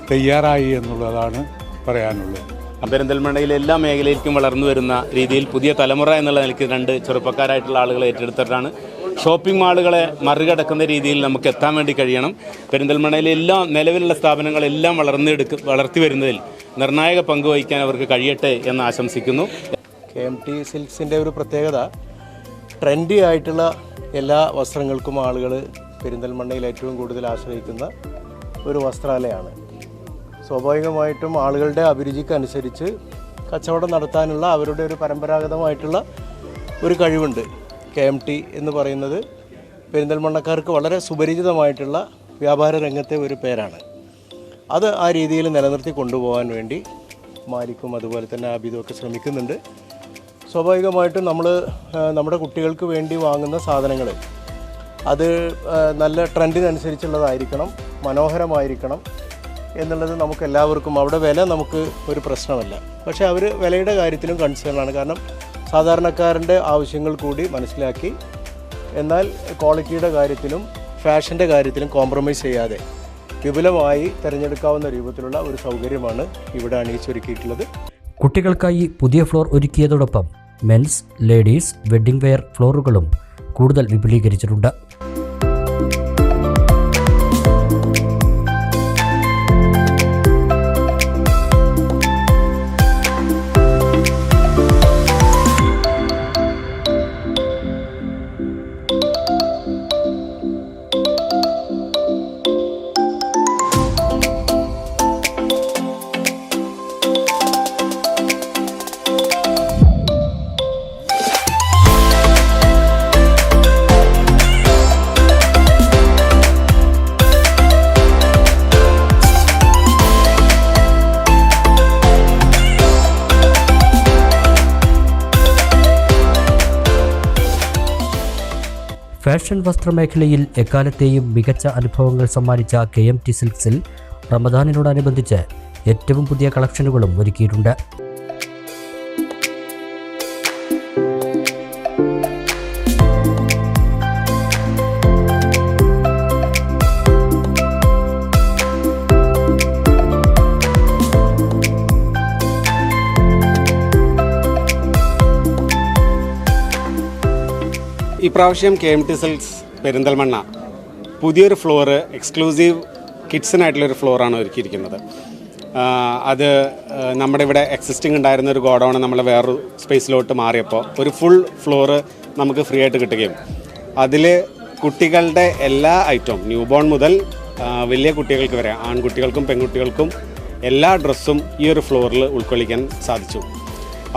തയ്യാറായി എന്നുള്ളതാണ് പറയാനുള്ളത്. പെരിന്തൽമണ്ണയിലെ എല്ലാ മേഖലയിലേക്കും വളർന്നു വരുന്ന രീതിയിൽ പുതിയ തലമുറ എന്നുള്ള നിലയ്ക്ക് 2 ചെറുപ്പക്കാരായിട്ടുള്ള ആളുകളെ ഏറ്റെടുത്തിട്ടാണ്. ഷോപ്പിംഗ് മാളുകളെ മറികടക്കുന്ന രീതിയിൽ നമുക്ക് എത്താൻ വേണ്ടി കഴിയണം. പെരിന്തൽമണ്ണയിലെ എല്ലാ നിലവിലുള്ള സ്ഥാപനങ്ങളെല്ലാം വളർത്തി വരുന്നതിൽ നിർണായക പങ്ക് വഹിക്കാൻ അവർക്ക് കഴിയട്ടെ എന്ന് ആശംസിക്കുന്നു. KMT സിൽക്സിൻ്റെ ഒരു പ്രത്യേകത ട്രെൻഡി ആയിട്ടുള്ള എല്ലാ വസ്ത്രങ്ങൾക്കും ആളുകൾ പെരിന്തൽമണ്ണയിൽ ഏറ്റവും കൂടുതൽ ആശ്രയിക്കുന്ന ഒരു വസ്ത്രാലയമാണ്. സ്വാഭാവികമായിട്ടും ആളുകളുടെ അഭിരുചിക്കനുസരിച്ച് കച്ചവടം നടത്താനുള്ള അവരുടെ ഒരു പരമ്പരാഗതമായിട്ടുള്ള ഒരു കഴിവുണ്ട്. KMT എന്ന് പറയുന്നത് പെരിന്തൽമണ്ണക്കാർക്ക് വളരെ സുപരിചിതമായിട്ടുള്ള വ്യാപാര രംഗത്തെ ഒരു പേരാണ്. അത് ആ രീതിയിൽ നിലനിർത്തി കൊണ്ടുപോകാൻ വേണ്ടി മാലിക്കും അതുപോലെ തന്നെ ആബിദും ഒക്കെ ശ്രമിക്കുന്നുണ്ട്. സ്വാഭാവികമായിട്ടും നമ്മുടെ കുട്ടികൾക്ക് വേണ്ടി വാങ്ങുന്ന സാധനങ്ങൾ അത് നല്ല ട്രെൻഡിനനുസരിച്ചുള്ളതായിരിക്കണം, മനോഹരമായിരിക്കണം എന്നുള്ളത് നമുക്ക് എല്ലാവർക്കും. അവിടെ വില നമുക്ക് ഒരു പ്രശ്നമല്ല. പക്ഷേ അവർ വിലയുടെ കാര്യത്തിലും കൺസേണാണ്. കാരണം സാധാരണക്കാരൻ്റെ ആവശ്യങ്ങൾ കൂടി മനസ്സിലാക്കി, എന്നാൽ ക്വാളിറ്റിയുടെ കാര്യത്തിലും ഫാഷൻ്റെ കാര്യത്തിലും കോംപ്രമൈസ് ചെയ്യാതെ വിപുലമായി തിരഞ്ഞെടുക്കാവുന്ന രൂപത്തിലുള്ള ഒരു സൗകര്യമാണ് ഇവിടെ അണിയിച്ചൊരുക്കിയിട്ടുള്ളത്. കുട്ടികൾക്കായി പുതിയ ഫ്ലോർ ഒരുക്കിയതോടൊപ്പം മെൻസ്, ലേഡീസ്, വെഡ്ഡിംഗ് വെയർ ഫ്ലോറുകളും കൂടുതൽ വിപുലീകരിച്ചിട്ടുണ്ട്. ഫാഷൻ വസ്ത്രമേഖലയിൽ എക്കാലത്തെയും മികച്ച അനുഭവങ്ങൾ സമ്മാനിച്ച KMT സിൽക്സിൽ റമദാനിനോടനുബന്ധിച്ച് ഏറ്റവും പുതിയ കളക്ഷനുകളും ഒരുക്കിയിട്ടുണ്ട്. ഇപ്രാവശ്യം KMT സിൽക്സ് പെരിന്തൽമണ്ണ പുതിയൊരു ഫ്ലോറ് എക്സ്ക്ലൂസീവ് കിഡ്സിനായിട്ടുള്ളൊരു ഫ്ലോറാണ് ഒരുക്കിയിരിക്കുന്നത്. അത് നമ്മുടെ ഇവിടെ എക്സിസ്റ്റിംഗ് ഉണ്ടായിരുന്ന ഒരു ഗോഡൗൺ നമ്മൾ വേറൊരു സ്പേസിലോട്ട് മാറിയപ്പോൾ ഒരു ഫുൾ ഫ്ലോറ് നമുക്ക് ഫ്രീ ആയിട്ട് കിട്ടുകയും അതിൽ കുട്ടികളുടെ എല്ലാ ഐറ്റവും ന്യൂ ബോൺ മുതൽ വലിയ കുട്ടികൾക്ക് വരെ ആൺകുട്ടികൾക്കും പെൺകുട്ടികൾക്കും എല്ലാ ഡ്രസ്സും ഈ ഒരു ഫ്ലോറിൽ ഉൾക്കൊള്ളിക്കാൻ സാധിച്ചു.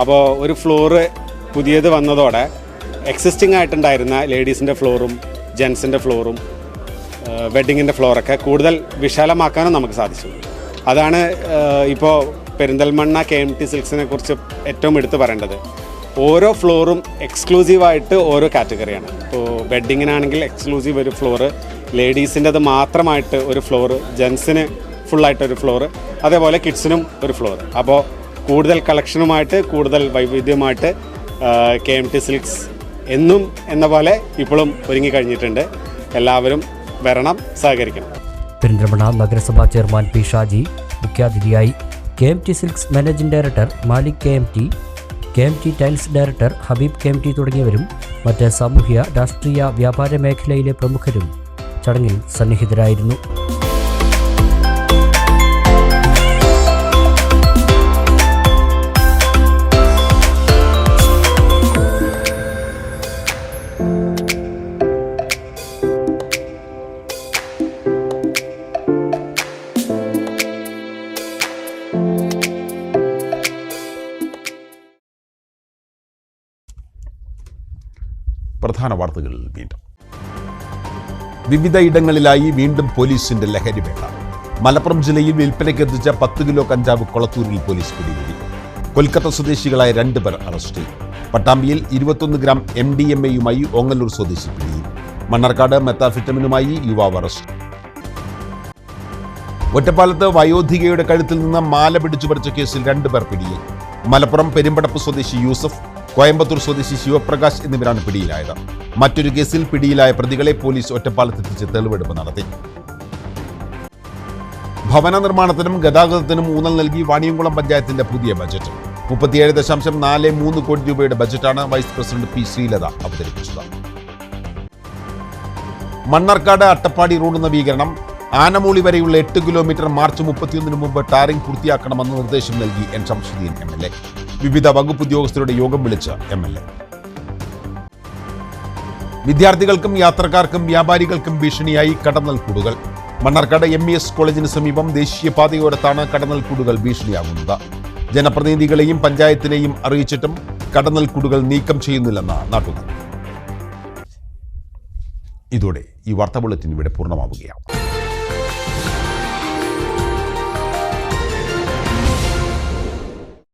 അപ്പോൾ ഒരു ഫ്ലോറ് പുതിയത് വന്നതോടെ എക്സിസ്റ്റിംഗ് ആയിട്ടുണ്ടായിരുന്ന ലേഡീസിൻ്റെ ഫ്ലോറും ജെൻസിൻ്റെ ഫ്ലോറും വെഡ്ഡിങ്ങിൻ്റെ ഫ്ലോറൊക്കെ കൂടുതൽ വിശാലമാക്കാനും നമുക്ക് സാധിച്ചു. അതാണ് ഇപ്പോൾ പെരിന്തൽമണ്ണ KMT സിൽക്സിനെ കുറിച്ച് ഏറ്റവും എടുത്തു പറയേണ്ടത്. ഓരോ ഫ്ലോറും എക്സ്ക്ലൂസീവായിട്ട് ഓരോ കാറ്റഗറിയാണ്. ഇപ്പോൾ വെഡ്ഡിങ്ങിനാണെങ്കിൽ എക്സ്ക്ലൂസീവ് ഒരു ഫ്ലോറ്, ലേഡീസിൻ്റെത് മാത്രമായിട്ട് ഒരു ഫ്ലോറ്, ജെൻസിന് ഫുള്ളായിട്ടൊരു ഫ്ലോറ്, അതേപോലെ കിഡ്സിനും ഒരു ഫ്ലോറ്. അപ്പോൾ കൂടുതൽ കളക്ഷനുമായിട്ട് കൂടുതൽ വൈവിധ്യമായിട്ട് KMT സിൽക്സ് എന്നും എന്ന പോലെ ഇപ്പോഴും ഒരുങ്ങിക്കഴിഞ്ഞിട്ടുണ്ട്. എല്ലാവരും വരണം, സഹകരിക്കണം. പെരിന്തൽമണ്ണ നഗരസഭാ ചെയർമാൻ P. ഷാജി മുഖ്യാതിഥിയായി. KMT silks managing director Malik KMT tiles director Habeeb KMT തുടങ്ങിയവരും മറ്റ് സാമൂഹ്യ രാഷ്ട്രീയ വ്യാപാര മേഖലയിലെ പ്രമുഖരും ചടങ്ങിൽ സന്നിഹിതരായിരുന്നു. പ്രധാന വാർത്തകൾ വീണ്ടും. വിവിധ ഇടങ്ങളിലായി വീണ്ടും പോലീസിന്റെ ലഹരിവേട്ട. മലപ്പുറം ജില്ലയിൽ വിൽപ്പനയ്ക്കെത്തിച്ച 10 കിലോ കഞ്ചാവ് കൊളത്തൂരിൽ പോലീസ് പിടികൂടി. കൊൽക്കത്ത സ്വദേശികളായ 2 പേർ അറസ്റ്റിൽ. പട്ടാമ്പിയിൽ 21 ഗ്രാം MDMA-യുമായി ഓങ്ങല്ലൂർ സ്വദേശി പിടിയിൽ. മണ്ണാർക്കാട് മെത്താഫിറ്റമിനുമായി യുവാവ് അറസ്റ്റ്. ഒറ്റപ്പാലത്ത് വയോധികയുടെ കഴുത്തിൽ നിന്ന് മാല പിടിച്ചു പറിച്ച കേസിൽ 2 പേർ പിടിയിൽ. മലപ്പുറം പെരുമ്പടപ്പ് സ്വദേശി യൂസഫ്, കോയമ്പത്തൂർ സ്വദേശി ശിവപ്രകാശ് എന്നിവരാണ് പിടിയിലായത്. മറ്റൊരു കേസിൽ പിടിയിലായ പ്രതികളെ പോലീസ് ഒറ്റപ്പാലത്തെത്തിച്ച് തെളിവെടുപ്പ് നടത്തി. ഭവന നിർമ്മാണത്തിനും ഗതാഗതത്തിനും ഊന്നൽ നൽകി വാണിയംകുളം പഞ്ചായത്തിന്റെ പുതിയ ബജറ്റ്. 37.43 കോടി രൂപയുടെ ബജറ്റാണ് വൈസ് പ്രസിഡന്റ് P. ശ്രീലത അവതരിപ്പിച്ചത്. മണ്ണാർക്കാട് അട്ടപ്പാടി റോഡ് നവീകരണം ആനമൂളി വരെയുള്ള 8 കിലോമീറ്റർ മാർച്ച് 31 മുമ്പ് ടാറിംഗ് പൂർത്തിയാക്കണമെന്ന് നിർദ്ദേശം നൽകി N. ശംസുദ്ദീൻ MLA. വിവിധ വകുപ്പ് ഉദ്യോഗസ്ഥരുടെ യോഗം വിളിച്ച MLA. വിദ്യാർത്ഥികൾക്കും യാത്രക്കാർക്കും വ്യാപാരികൾക്കും ഭീഷണിയായി കടന്നൽക്കൂടുകൾ. മണ്ണാർക്കാട് MES കോളേജിന് സമീപം ദേശീയപാതയോരത്താണ് കടന്നൽക്കൂടുകൾ ഭീഷണിയാകുന്നത്. ജനപ്രതിനിധികളെയും പഞ്ചായത്തിനെയും അറിയിച്ചിട്ടും കടന്നൽക്കൂടുകൾ നീക്കം ചെയ്യുന്നില്ലെന്ന് നാട്ടുകാർ. ഇതോടെ ഈ വാർത്താ ബുള്ളറ്റിൻ ഇവിടെ പൂർണ്ണമാവുകയാണ്.